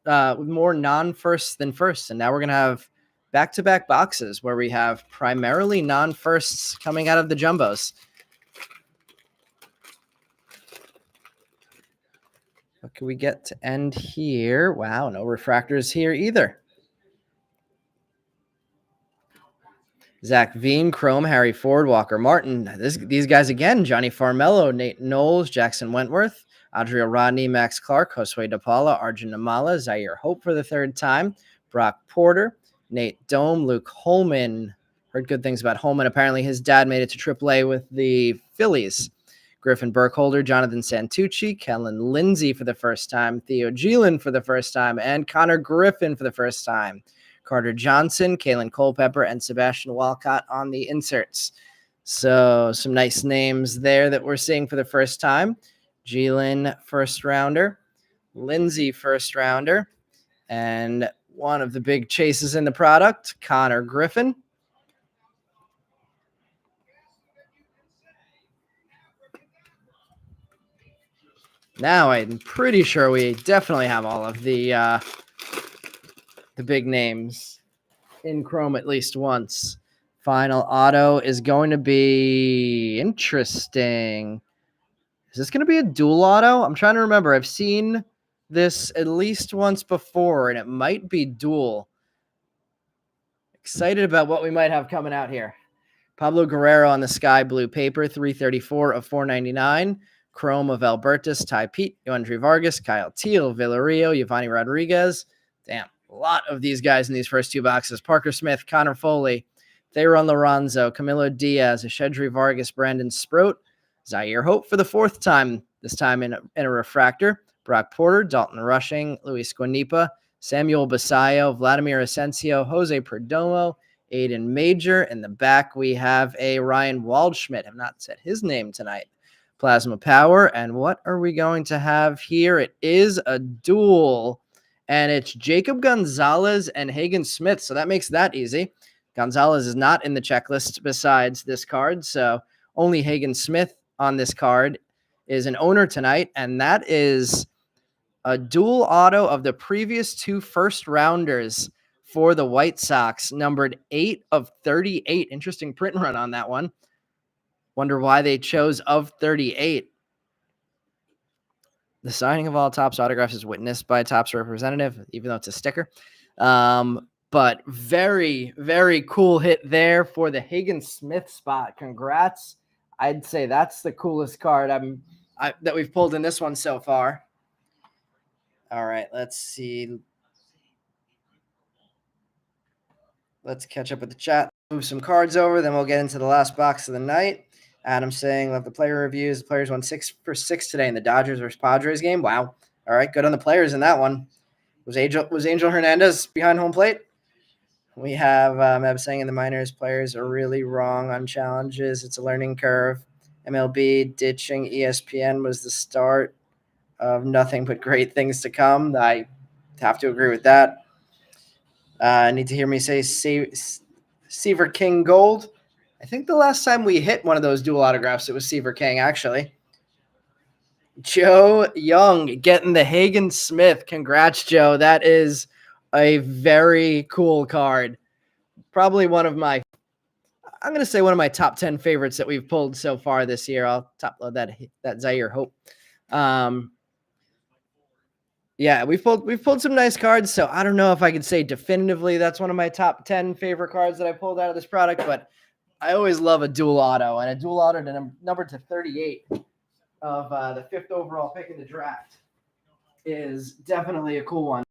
non-firsts than firsts. And now we're going to have back-to-back boxes where we have primarily non-firsts coming out of the jumbos. What can we get to end here? Wow, no refractors here either. Zach Veen, Chrome, Harry Ford, Walker Martin. These guys again, Johnny Farmello, Nate Knowles, Jackson Wentworth, Adriel Rodney, Max Clark, Josue DePaula, Arjun Namala, Zaire Hope for the third time, Brock Porter, Nate Dome, Luke Holman. Heard good things about Holman. Apparently his dad made it to AAA with the Phillies. Griffin Burkholder, Jonathan Santucci, Kellen Lindsay for the first time, Theo Geelan for the first time, and Connor Griffin for the first time. Carter Johnson, Kalen Culpepper, and Sebastian Walcott on the inserts. So some nice names there that we're seeing for the first time. Geelan, first rounder. Lindsay, first rounder. And one of the big chases in the product, Connor Griffin. Now I'm pretty sure we definitely have all of the big names in Chrome at least once. Final auto is going to be interesting. Is this going to be a dual auto? I'm trying to remember. I've seen this at least once before, and it might be dual. Excited about what we might have coming out here. Pablo Guerrero on the sky blue paper, 334 of 499. Chrome of Albertus, Ty Pete, Yoandre Vargas, Kyle Teal, Villario, Giovanni Rodriguez. Damn, a lot of these guys in these first two boxes. Parker Smith, Connor Foley, Thayron Lorenzo, Camilo Diaz, Ashedri Vargas, Brandon Sproat, Zaire Hope for the fourth time, this time in a refractor. Brock Porter, Dalton Rushing, Luis Guanipa, Samuel Basayo, Vladimir Asensio, Jose Perdomo, Aiden Major. In the back, we have a Ryan Waldschmidt. Have not said his name tonight. Plasma Power. And what are we going to have here? It is a duel, and it's Jacob Gonzalez and Hagen Smith. So that makes that easy. Gonzalez is not in the checklist besides this card, so only Hagen Smith on this card is an owner tonight, and that is a dual auto of the previous two first rounders for the White Sox, numbered 8 of 38. Interesting print run on that one. Wonder why they chose of 38. The signing of all Topps autographs is witnessed by a Topps representative, even though it's a sticker. But very, very cool hit there for the Hagen Smith spot. Congrats. I'd say that's the coolest card that we've pulled in this one so far. All right, let's see. Let's catch up with the chat. Move some cards over, then we'll get into the last box of the night. Adam saying, love the player reviews. The players won 6 for 6 today in the Dodgers versus Padres game. Wow. All right, good on the players in that one. Was Angel Hernandez behind home plate? We have Meb saying in the minors, players are really wrong on challenges. It's a learning curve. MLB ditching ESPN was the start of nothing but great things to come. I have to agree with that. Need to hear me say Seaver King Gold. I think the last time we hit one of those dual autographs, it was Seaver King, actually. Joe Young getting the Hagen Smith. Congrats, Joe. That is a very cool card. Probably one of my top 10 favorites that we've pulled so far this year. I'll top load that Zaire Hope. Yeah, we've pulled some nice cards, so I don't know if I could say definitively that's one of my top 10 favorite cards that I pulled out of this product, but I always love a dual auto, and a dual auto number to 38 of the 5th overall pick in the draft is definitely a cool one.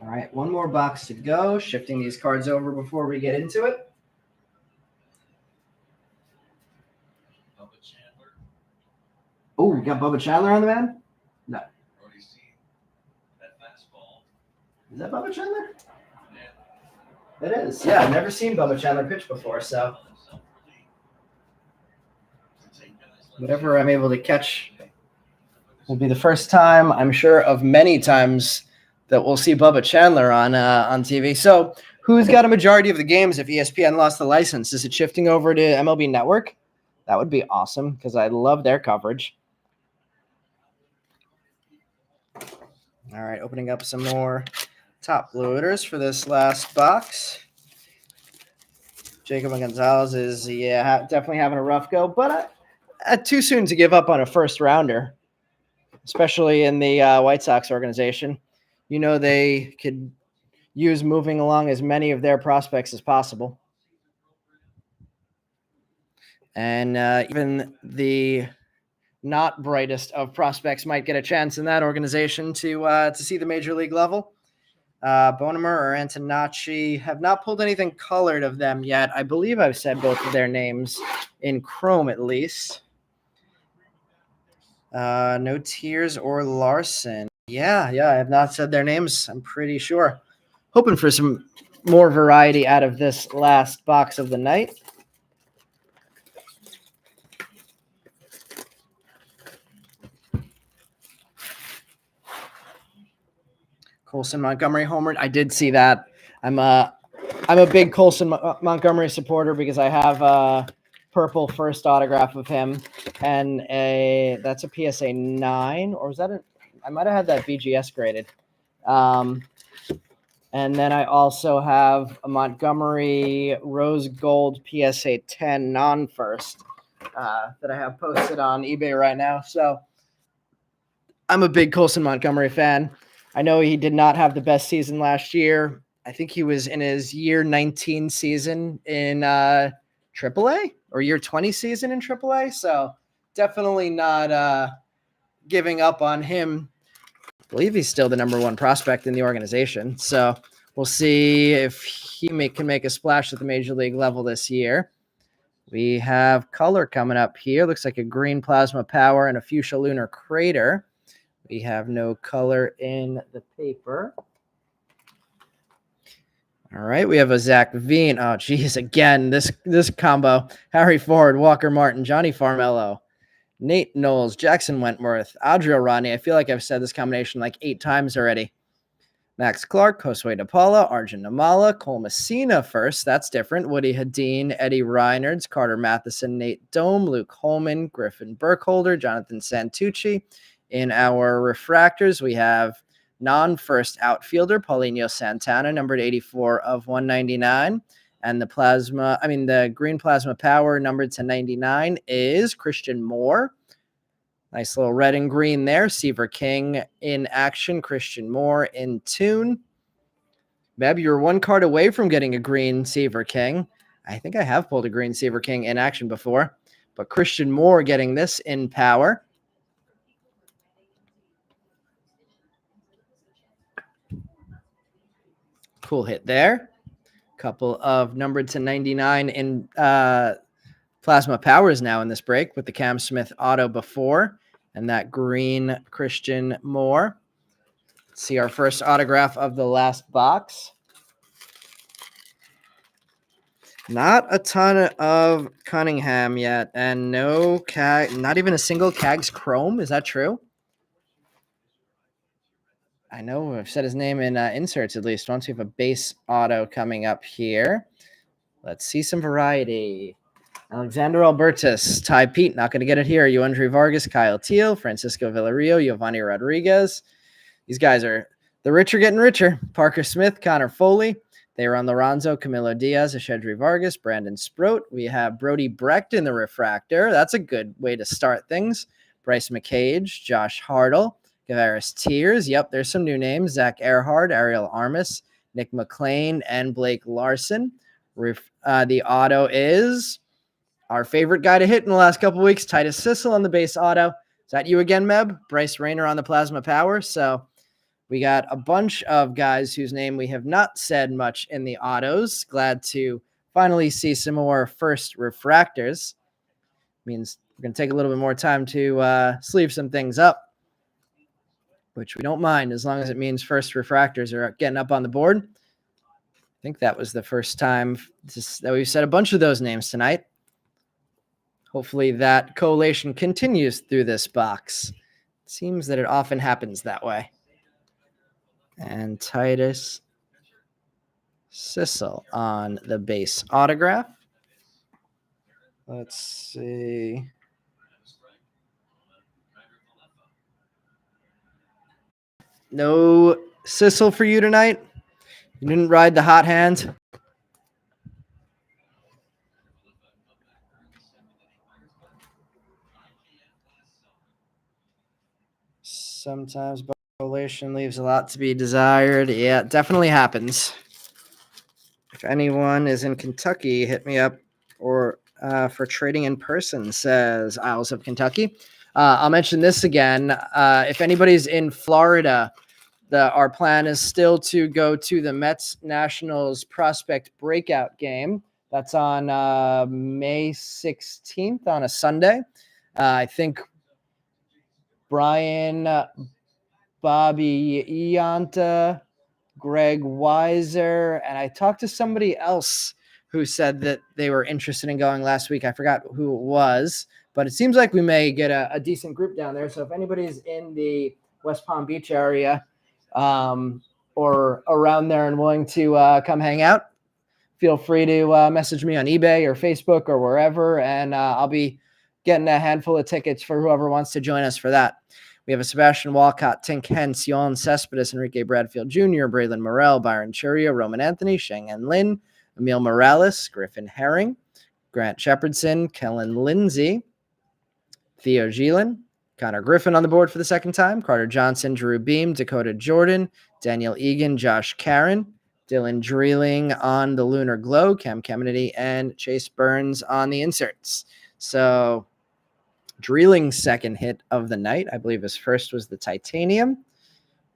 All right, one more box to go. Shifting these cards over before we get into it. Oh, we got Bubba Chandler on the man? No. Is that Bubba Chandler? It is. Yeah, I've never seen Bubba Chandler pitch before, so whatever I'm able to catch will be the first time, I'm sure, of many times that we'll see Bubba Chandler on TV. So who's got a majority of the games if ESPN lost the license? Is it shifting over to MLB Network? That would be awesome because I love their coverage. All right, opening up some more top loaders for this last box. Jacob Gonzalez is, definitely having a rough go, but too soon to give up on a first rounder, especially in the White Sox organization. You know, they could use moving along as many of their prospects as possible. And even the not brightest of prospects might get a chance in that organization to see the major league level. Bonemer or Antonacci have not pulled anything colored of them yet. I believe I've said both of their names in Chrome at least. No Tears or Larson. Yeah, I have not said their names, I'm pretty sure. Hoping for some more variety out of this last box of the night. Colson Montgomery homered. I did see that. I'm a big Colson Montgomery supporter because I have purple first autograph of him, and that's a PSA 9, or was that I might have had that BGS graded. And then I also have a Montgomery Rose Gold PSA 10 non-first that I have posted on eBay right now. So I'm a big Colson Montgomery fan. I know he did not have the best season last year. I think he was in his year 19 season in AAA or year 20 season in AAA. So definitely not giving up on him. I believe he's still the number one prospect in the organization. So we'll see if he can make a splash at the major league level this year. We have color coming up here. Looks like a green plasma power and a fuchsia lunar crater. We have no color in the paper. All right, we have a Zach Veen. Oh, geez, again, this combo. Harry Ford, Walker Martin, Johnny Farmello, Nate Knowles, Jackson Wentworth, Adriel Rodney. I feel like I've said this combination like 8 times already. Max Clark, Josue DePaula, Arjun Namala, Cole Messina first. That's different. Woody Hadeen, Eddie Reinards, Carter Matheson, Nate Dome, Luke Holman, Griffin Burkholder, Jonathan Santucci. In our refractors, we have non-first outfielder Paulinho Santana, numbered 84 of 199. And the green plasma power, numbered to 99, is Christian Moore. Nice little red and green there. Seaver King in action. Christian Moore in tune. Meb, you're 1 card away from getting a green Seaver King. I think I have pulled a green Seaver King in action before. But Christian Moore getting this in power. Cool hit there. Couple of numbered to 99 in plasma powers now in this break with the Cam Smith auto before and that green Christian Moore. Let's see our first autograph of the last box. Not a ton of Cunningham yet, and no not even a single Cags Chrome. Is that true? I know I've said his name in inserts at least once. We have a base auto coming up here. Let's see some variety. Alexander Albertus, Ty Pete, not going to get it here. Yoandre Vargas, Kyle Teal, Francisco Villarreal, Giovanni Rodriguez. These guys are the rich are getting richer. Parker Smith, Connor Foley. They were on Lorenzo, Camilo Diaz, Ashedri Vargas, Brandon Sproat. We have Brody Brecht in the refractor. That's a good way to start things. Bryce McCage, Josh Hartle, Gavaris Tears. Yep, there's some new names. Zach Earhart, Ariel Armas, Nick McLean, and Blake Larson. The auto is our favorite guy to hit in the last couple weeks, Titus Sissel on the base auto. Is that you again, Meb? Bryce Rayner on the plasma power. So we got a bunch of guys whose name we have not said much in the autos. Glad to finally see some more first refractors. Means we're going to take a little bit more time to sleeve some things up, which we don't mind as long as it means first refractors are getting up on the board. I think that was the first time that we've said a bunch of those names tonight. Hopefully that collation continues through this box. It seems that it often happens that way. And Titus Sissel on the base autograph. Let's see. No Sissel for you tonight? You didn't ride the hot hand? Sometimes collation leaves a lot to be desired. Yeah, it definitely happens. If anyone is in Kentucky, hit me up or for trading in person, says Isles of Kentucky. I'll mention this again. If anybody's in Florida, our plan is still to go to the Mets Nationals prospect breakout game. That's on May 16th on a Sunday. I think Brian, Bobby Ianta, Greg Weiser, and I talked to somebody else who said that they were interested in going last week. I forgot who it was, but it seems like we may get a decent group down there. So if anybody's in the West Palm Beach area or around there and willing to come hang out, feel free to message me on eBay or Facebook or wherever, and I'll be getting a handful of tickets for whoever wants to join us for that. We have a Sebastian Walcott, Tink Hence, Yolan Cespedes, Enrique Bradfield Jr., Braylon Morrell, Byron Churia, Roman Anthony, Shang-En Lin, Emil Morales, Griffin Herring, Grant Shepardson, Kellen Lindsay, Theo Gielan, Connor Griffin on the board for the second time, Carter Johnson, Drew Beam, Dakota Jordan, Daniel Egan, Josh Karen, Dylan Dreeling on the Lunar Glow, Cam Kennedy, and Chase Burns on the inserts. So Dreeling's second hit of the night. I believe his first was the Titanium.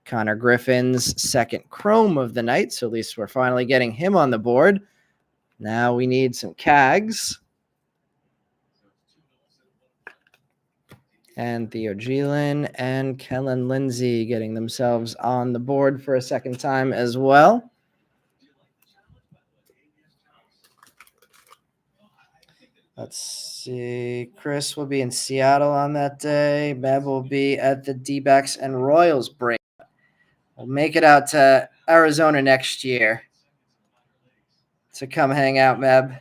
Connor Griffin's second Chrome of the night. So at least we're finally getting him on the board. Now we need some CAGs. And Theo Gielan and Kellen Lindsay getting themselves on the board for a second time as well. Let's see. Chris will be in Seattle on that day. Meb will be at the D-backs and Royals break. We'll make it out to Arizona next year to come hang out, Meb.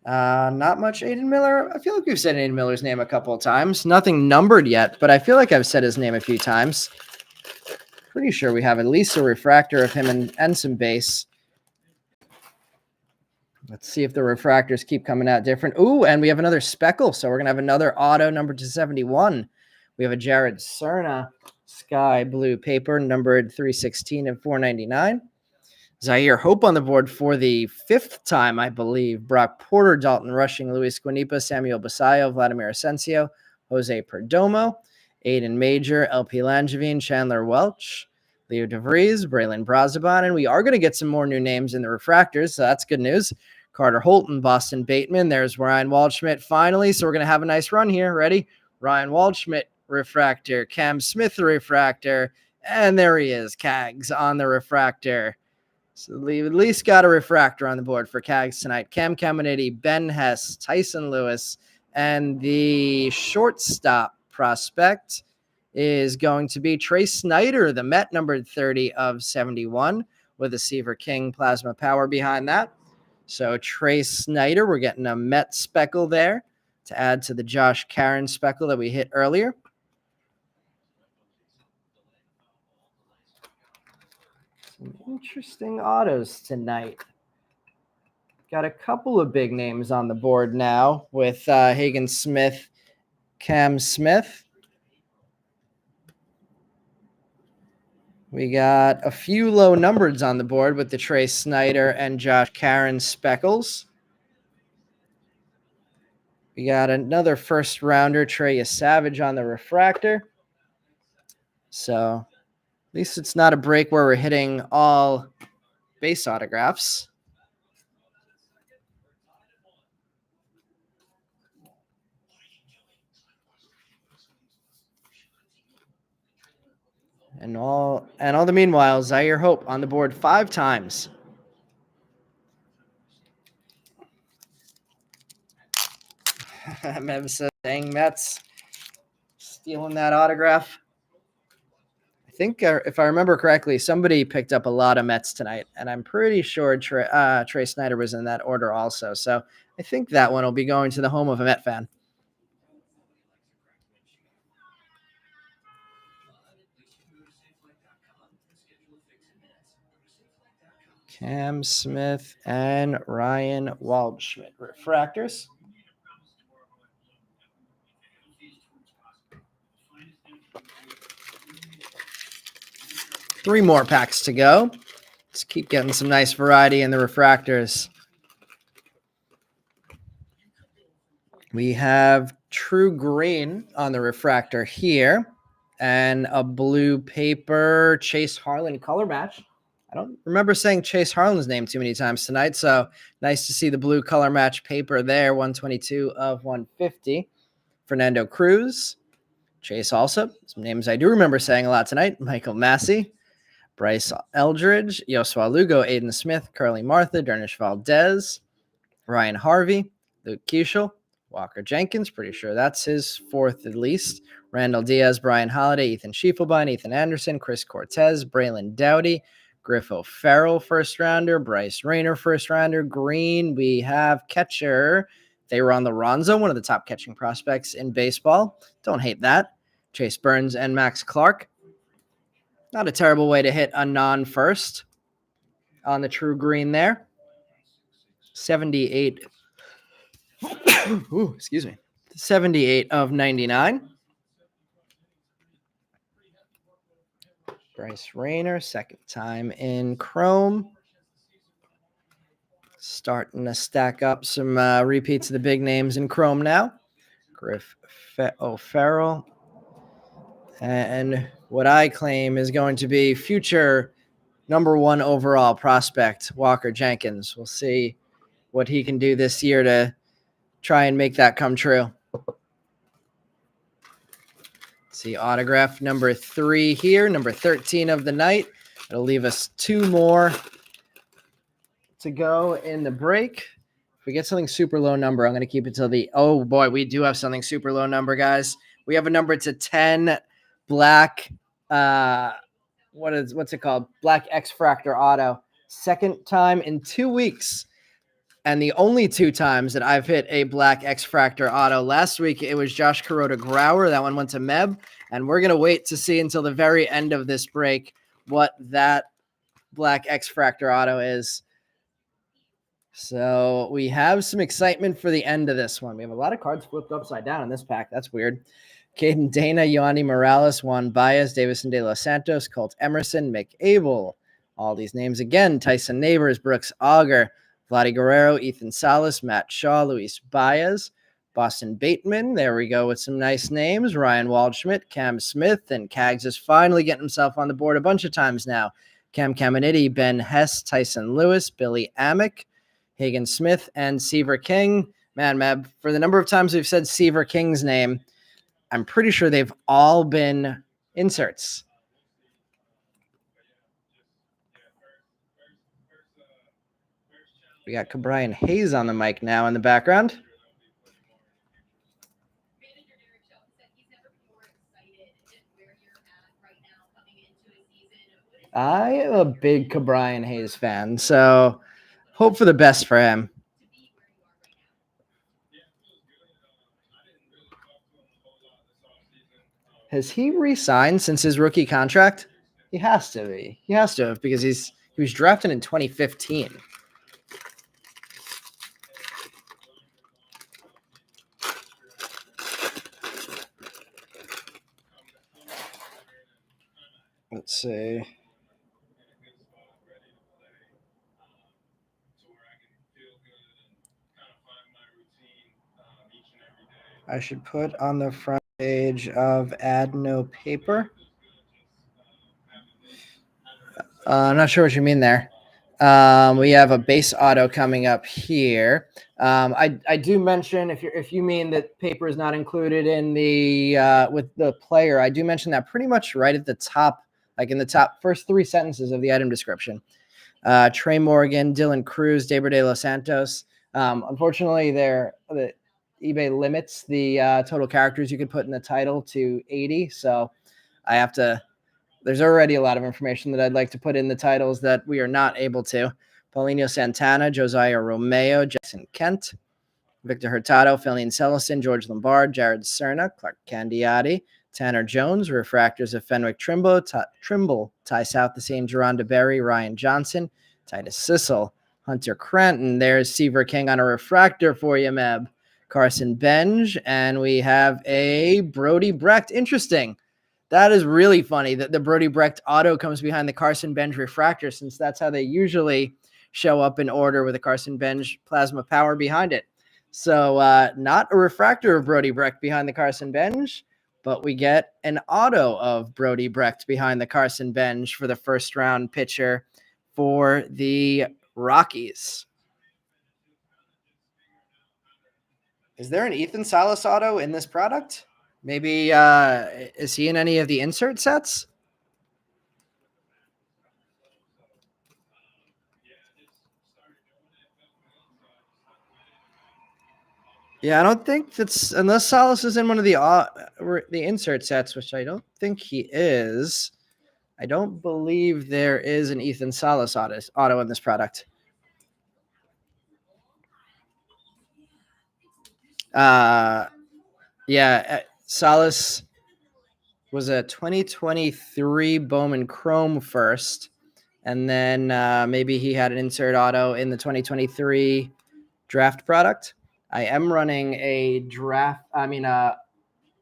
Not much Aiden Miller. I feel like we've said Aiden Miller's name a couple of times. Nothing numbered yet, but I feel like I've said his name a few times. Pretty sure we have at least a refractor of him and some base. Let's see if the refractors keep coming out different. Ooh, and we have another speckle. So we're going to have another auto numbered to 71. We have a Jared Cerna sky blue paper numbered 316 and 499. Zaire Hope on the board for the fifth time, I believe. Brock Porter, Dalton Rushing, Luis Guanipa, Samuel Basayo, Vladimir Asensio, Jose Perdomo, Aiden Major, LP Langevin, Chandler Welch, Leo DeVries, Braylon Brazaban, and we are going to get some more new names in the refractors, so that's good news. Carter Holton, Boston Bateman. There's Ryan Waldschmidt finally, so we're going to have a nice run here. Ready? Ryan Waldschmidt refractor, Cam Smith refractor, and there he is, Cags on the refractor. So we at least got a refractor on the board for Cags tonight. Cam Kennedy, Ben Hess, Tyson Lewis, and the shortstop prospect is going to be Trey Snyder, the Met, numbered 30 of 71, with a Seaver King plasma power behind that. So Trey Snyder, we're getting a Met speckle there to add to the Josh Karen speckle that we hit earlier. Some interesting autos tonight. Got a couple of big names on the board now with Hagen Smith, Cam Smith. We got a few low numbereds on the board with the Trey Snyder and Josh Karen speckles. We got another first rounder, Trey Savage, on the refractor. So at least it's not a break where we're hitting all base autographs. And all the meanwhile, Zaire Hope on the board 5 times. Mev says, dang Mets, stealing that autograph. I think, if I remember correctly, somebody picked up a lot of Mets tonight, and I'm pretty sure Trey Snyder was in that order also. So I think that one will be going to the home of a Met fan. Cam Smith and Ryan Waldschmidt refractors. Three more packs to go. Let's keep getting some nice variety in the refractors. We have True Green on the refractor here and a blue paper Chase Harlan color match. I don't remember saying Chase Harlan's name too many times tonight, so nice to see the blue color match paper there, 122 of 150. Fernando Cruz. Chase also, some names I do remember saying a lot tonight. Michael Massey, Bryce Eldridge, Yosua Lugo, Aiden Smith, Curly Martha, Dernish Valdez, Ryan Harvey, Luke Keishel, Walker Jenkins, pretty sure that's his fourth at least, Randall Diaz, Brian Holiday, Ethan Schiefelbein, Ethan Anderson, Chris Cortez, Braylon Dowdy, Griff O'Farrell, first rounder. Bryce Rayner, first rounder. Green, we have catcher. They were on the Ronzo, one of the top catching prospects in baseball. Don't hate that. Chase Burns and Max Clark. Not a terrible way to hit a non-first on the true green there. 78. Ooh, excuse me. 78 of 99. Bryce Rayner, second time in Chrome. Starting to stack up some repeats of the big names in Chrome now. Griff O'Farrell. And what I claim is going to be future #1 overall prospect, Walker Jenkins. We'll see what he can do this year to try and make that come true. See autograph number 3 here, number 13 of the night. It'll leave us 2 more to go in the break. If we get something super low number, I'm going to keep it till the, oh boy, we do have something super low number, guys. We have a number to 10 black, what's it called? Black X-Fractor auto. Second time in 2 weeks. And the only 2 times that I've hit a black X-Fractor auto. Last week, it was Josh Kuroda Grauer. That one went to Meb. And we're going to wait to see until the very end of this break what that black X-Fractor auto is. So we have some excitement for the end of this one. We have a lot of cards flipped upside down in this pack. That's weird. Caden Dana, Yoani Morales, Juan Baez, Davison De Los Santos, Colt Emerson, Mick Abel. All these names again. Tyson Neighbors, Brooks Auger, Vladdy Guerrero, Ethan Salas, Matt Shaw, Luis Baez, Boston Bateman. There we go with some nice names. Ryan Waldschmidt, Cam Smith, and Cags is finally getting himself on the board a bunch of times now. Cam Caminiti, Ben Hess, Tyson Lewis, Billy Amick, Hagen Smith, and Seaver King. Man, Meb, for the number of times we've said Seaver King's name, I'm pretty sure they've all been inserts. We got Cabrian Hayes on the mic now in the background. I am a big Cabrian Hayes fan, so hope for the best for him. Has he re-signed since his rookie contract? He has to be. He has to have because he was drafted in 2015. Let's see. I should put on the front page of Add No Paper. I'm not sure what you mean there. We have a base auto coming up here. I do mention if you mean that paper is not included in the with the player, I do mention that pretty much right at the top, like in the top first 3 sentences of the item description. Trey Morgan, Dylan Cruz, Deiber De Los Santos. Unfortunately, the eBay limits the total characters you could put in the title to 80, so I have to. There's already a lot of information that I'd like to put in the titles that we are not able to. Paulinho Santana, Josiah Romeo, Jackson Kent, Victor Hurtado, Philin Celestin, George Lombard, Jared Cerna, Clark Candiati, Tanner Jones, Refractors of Fenwick Trimble, Ty South, the same Geronda Berry, Ryan Johnson, Titus Sissel, Hunter Cranton. There's Seaver King on a refractor for you, Meb. Carson Benj, and we have a Brody Brecht. Interesting. That is really funny that the Brody Brecht auto comes behind the Carson Benj refractor, since that's how they usually show up in order with a Carson Benj plasma power behind it. So not a refractor of Brody Brecht behind the Carson Benj, but we get an auto of Brody Brecht behind the Carson Benj for the first round pitcher for the Rockies. Is there an Ethan Salas auto in this product? Maybe is he in any of the insert sets? Yeah, I don't think that's unless Salas is in one of the insert sets, which I don't think he is. I don't believe there is an Ethan Salas auto in this product. Yeah, Salas was a 2023 Bowman Chrome first, and then maybe he had an insert auto in the 2023 draft product. I am running a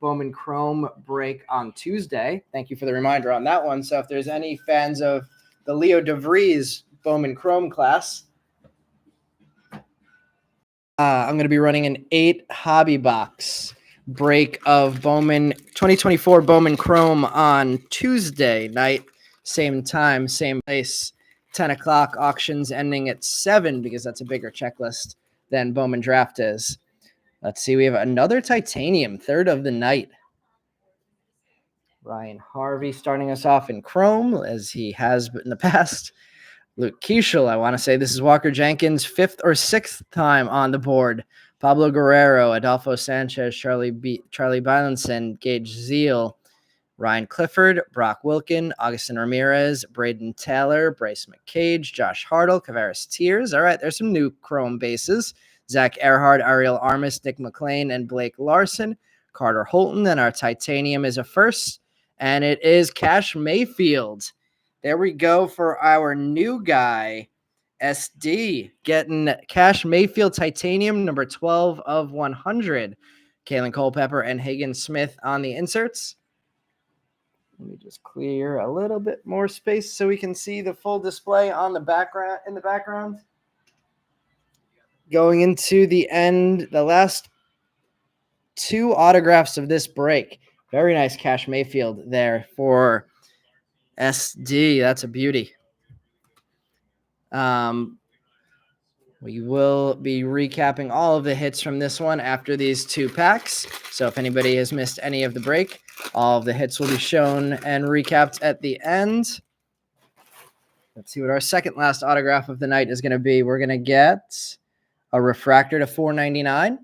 Bowman Chrome break on Tuesday. Thank you for the reminder on that one. So if there's any fans of the Leo DeVries Bowman Chrome class, I'm going to be running an 8 hobby box break of Bowman 2024 Bowman Chrome on Tuesday night, same time, same place, 10 o'clock. Auctions ending at 7 because that's a bigger checklist than Bowman Draft is. Let's see. We have another titanium, third of the night. Ryan Harvey starting us off in Chrome, as he has in the past. Luke Keeschel, I want to say this is Walker Jenkins' 5th or 6th time on the board. Pablo Guerrero, Adolfo Sanchez, Charlie Bylinson, Gage Zeal, Ryan Clifford, Brock Wilkin, Augustin Ramirez, Braden Taylor, Bryce McCage, Josh Hartle, Kavaris Tears. All right, there's some new Chrome bases. Zach Earhart, Ariel Armis, Nick McLean, and Blake Larson. Carter Holton, and our titanium is a first, and it is Cash Mayfield. There we go for our new guy, SD, getting Cash Mayfield titanium, number 12 of 100. Kalen Culpepper and Hagen Smith on the inserts. Let me just clear a little bit more space so we can see the full display on the background. In the background, going into the end, the last 2 autographs of this break. Very nice Cash Mayfield there for SD. That's a beauty. We will be recapping all of the hits from this one after these 2 packs. So if anybody has missed any of the break, all of the hits will be shown and recapped at the end. Let's see what our second last autograph of the night is going to be. We're going to get a refractor to 499.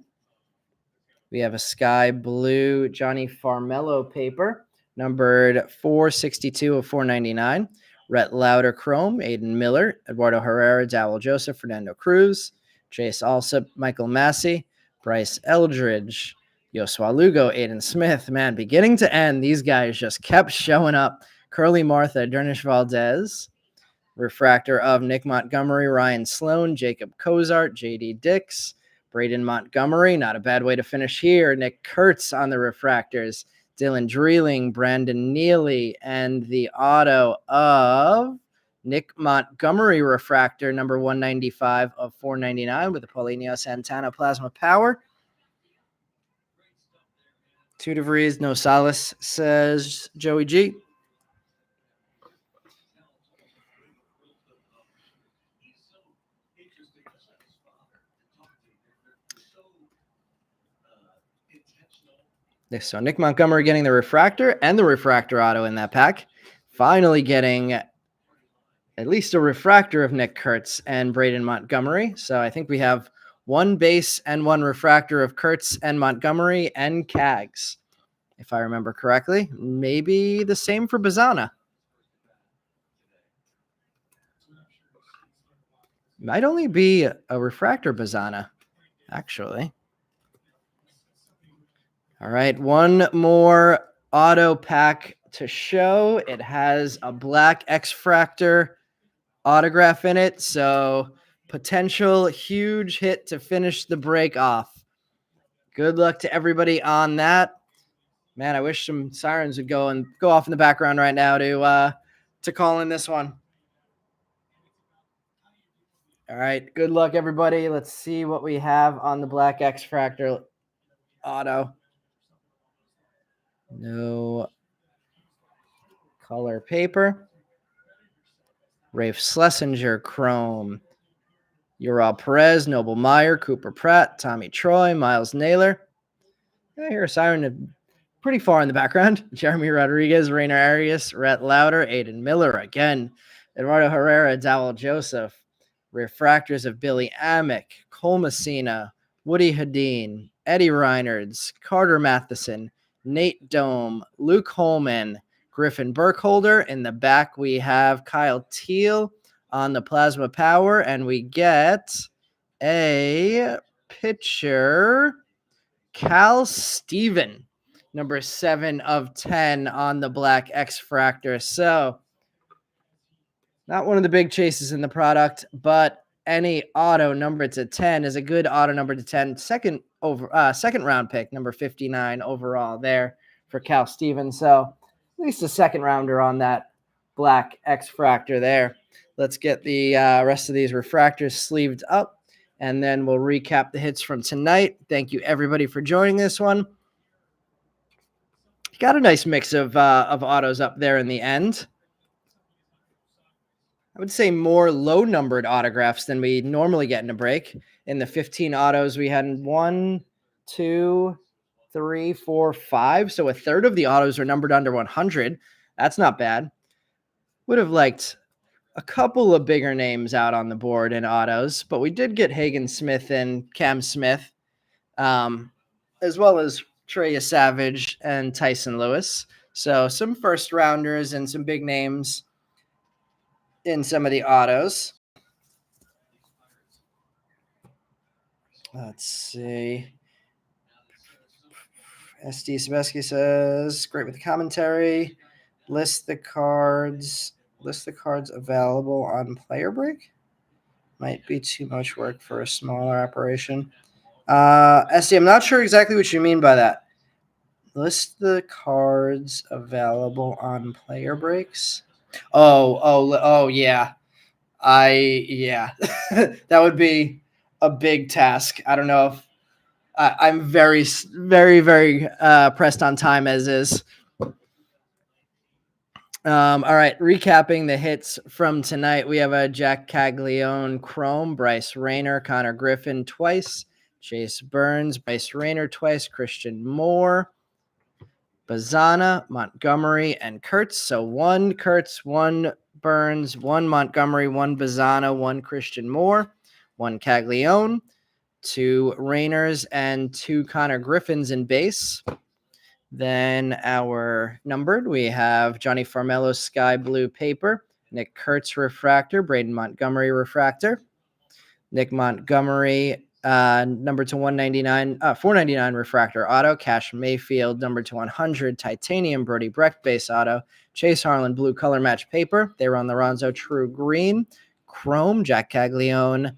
We have a sky blue Johnny Farmello paper, numbered 462 of 499. Rhett Lauder Chrome, Aiden Miller, Eduardo Herrera, Dowell Joseph, Fernando Cruz, Chase Alsop, Michael Massey, Bryce Eldridge, Yosua Lugo, Aiden Smith. Man, beginning to end, these guys just kept showing up. Curly Martha, Dernish Valdez, refractor of Nick Montgomery, Ryan Sloan, Jacob Cozart, JD Dix, Braden Montgomery. Not a bad way to finish here. Nick Kurtz on the refractors. Dylan Dreeling, Brandon Neely, and the auto of Nick Montgomery refractor, number 195 of 499 with the Paulinho Santana Plasma Power. 2 DeVries, no Salas, says Joey G. So Nick Montgomery getting the refractor and the refractor auto in that pack. Finally getting at least a refractor of Nick Kurtz and Braden Montgomery. So I think we have 1 base and 1 refractor of Kurtz and Montgomery and Cags, if I remember correctly. Maybe the same for Bazana. Might only be a refractor Bazana, actually. All right, 1 more auto pack to show. It has a black X-Fractor autograph in it, so potential huge hit to finish the break off. Good luck to everybody on that. Man, I wish some sirens would go off in the background right now to call in this one. All right, good luck, everybody. Let's see what we have on the black X-Fractor auto. No color paper. Rafe Schlesinger Chrome. Ural Perez, Noble Meyer, Cooper Pratt, Tommy Troy, Miles Naylor. I hear a siren pretty far in the background. Jeremy Rodriguez, Rainer Arias, Rhett Lauder, Aiden Miller again. Eduardo Herrera, Dowell Joseph. Refractors of Billy Amick, Cole Messina, Woody Hadeen, Eddie Reinards, Carter Matheson, Nate Dome, Luke Holman, Griffin Burkholder. In the back, we have Kyle Teal on the Plasma Power, and we get a pitcher, Cal Steven, number 7 of 10 on the Black X-Fractor. So not one of the big chases in the product, but any auto numbered to 10 is a good auto number to 10. Second round pick, number 59 overall there for Cal Stevens. So at least a second rounder on that Black X-Fractor there. Let's get the rest of these refractors sleeved up, and then we'll recap the hits from tonight. Thank you, everybody, for joining this one. Got a nice mix of autos up there in the end. I would say more low-numbered autographs than we normally get in a break. In the 15 autos, we had 1, 2, 3, 4, 5. So a third of the autos are numbered under 100. That's not bad. Would have liked a couple of bigger names out on the board in autos, but we did get Hagen Smith and Cam Smith, as well as Treya Savage and Tyson Lewis. So some first rounders and some big names in some of the autos. Let's see. SD Sebeski says, great with the commentary. List the cards available on Player Break. Might be too much work for a smaller operation. SD, I'm not sure exactly what you mean by that. List the cards available on Player Breaks. Oh, yeah. That would be a big task. I don't know if I'm very, very, very pressed on time as is. All right, recapping the hits from tonight. We have a Jack Caglione Chrome, Bryce Rayner, Connor Griffin twice, Chase Burns, Bryce Rayner twice, Christian Moore, Bazana, Montgomery, and Kurtz. So 1 Kurtz, 1 Burns, 1 Montgomery, 1 Bazana, 1 Christian Moore, 1 Caglione, 2 Rayners, and 2 Connor Griffins in base. Then our numbered, we have Johnny Farmelo Sky Blue Paper, Nick Kurtz Refractor, Braden Montgomery Refractor, Nick Montgomery number to 199, 499 Refractor Auto, Cash Mayfield number to 100 Titanium Brody Brecht Base Auto, Chase Harlan Blue Color Match Paper. They were on the Ronzo True Green, Chrome, Jack Caglione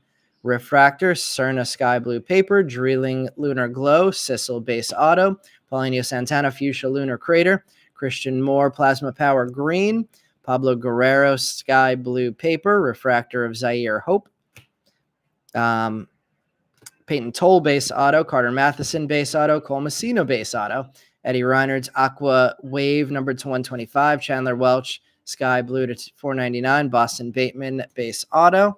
Refractor, Cerna Sky Blue Paper, Drilling Lunar Glow, Sissel Base Auto, Paulinho Santana Fuchsia Lunar Crater, Christian Moore Plasma Power Green, Pablo Guerrero Sky Blue Paper, Refractor of Zaire Hope, Peyton Toll Base Auto, Carter Matheson Base Auto, Cole Messina Base Auto, Eddie Reinhardt Aqua Wave number to 125, Chandler Welch Sky Blue to 499, Boston Bateman Base Auto,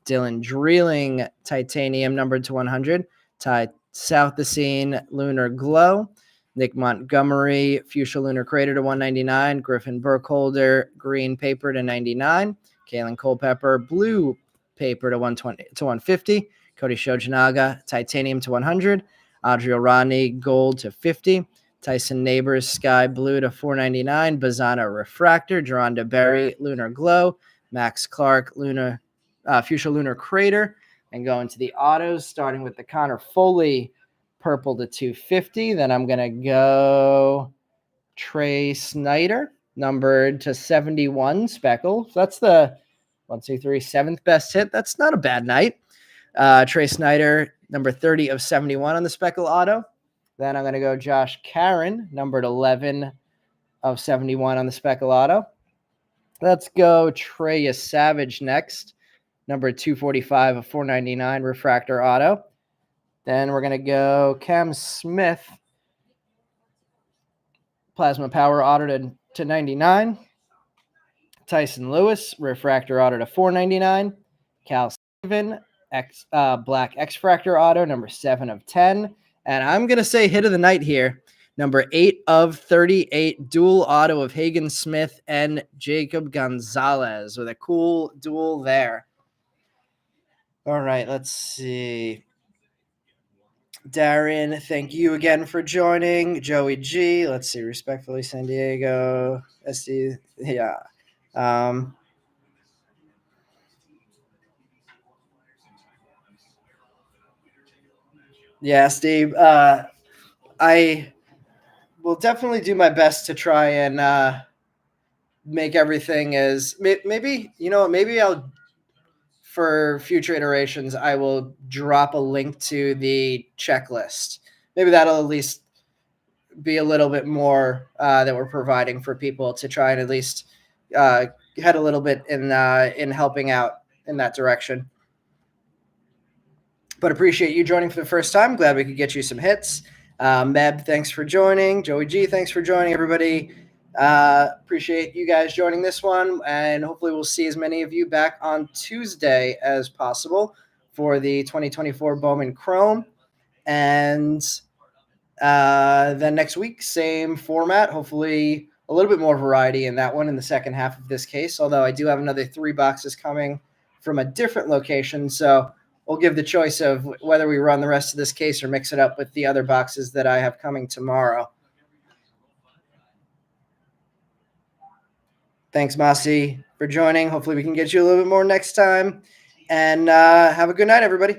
Dylan Drilling Titanium number to 100, Ty South the Scene Lunar Glow, Nick Montgomery Fuchsia Lunar Crater to 199, Griffin Burkholder Green Paper to 99, Kalen Culpepper Blue Paper to 120 to 150, Cody Shojinaga Titanium to 100, Adriel Rodney Gold to 50, Tyson Neighbors Sky Blue to 499, Bazana Refractor, Geronda Berry Lunar Glow, Max Clark Fuchsia Lunar Crater, and going to the autos, starting with the Connor Foley Purple to 250. Then I'm going to go Trey Snyder, numbered to 71 Speckle. So that's the 7th best hit. That's not a bad night. Trey Snyder, number 30 of 71 on the Speckle auto. Then I'm going to go Josh Caron, numbered 11 of 71 on the Speckle auto. Let's go Treya Savage next, number 245 of 499 Refractor auto. Then we're going to go Cam Smith, Plasma Power auto to 99. Tyson Lewis, Refractor auto to 499. Cal Steven, Black X-Fractor auto, number 7 of 10. And I'm going to say hit of the night here, number 8 of 38, dual auto of Hagen Smith and Jacob Gonzalez with a cool dual there. All right, let's see. Darren, thank you again for joining. Joey G, let's see, respectfully, San Diego. SD, yeah. Yeah, Steve. I will definitely do my best to try and make everything as maybe maybe I'll for future iterations I will drop a link to the checklist. Maybe that'll at least be a little bit more that we're providing for people to try and at least uh, head a little bit in helping out in that direction. But appreciate you joining for the first time. Glad we could get you some hits. Meb, thanks for joining. Joey G, thanks for joining, everybody. Appreciate you guys joining this one, and hopefully we'll see as many of you back on Tuesday as possible for the 2024 Bowman Chrome. And then next week, same format, hopefully a little bit more variety in that one in the second half of this case, although I do have another 3 boxes coming from a different location, so we'll give the choice of whether we run the rest of this case or mix it up with the other boxes that I have coming tomorrow. Thanks, Masi, for joining. Hopefully we can get you a little bit more next time. And have a good night, everybody.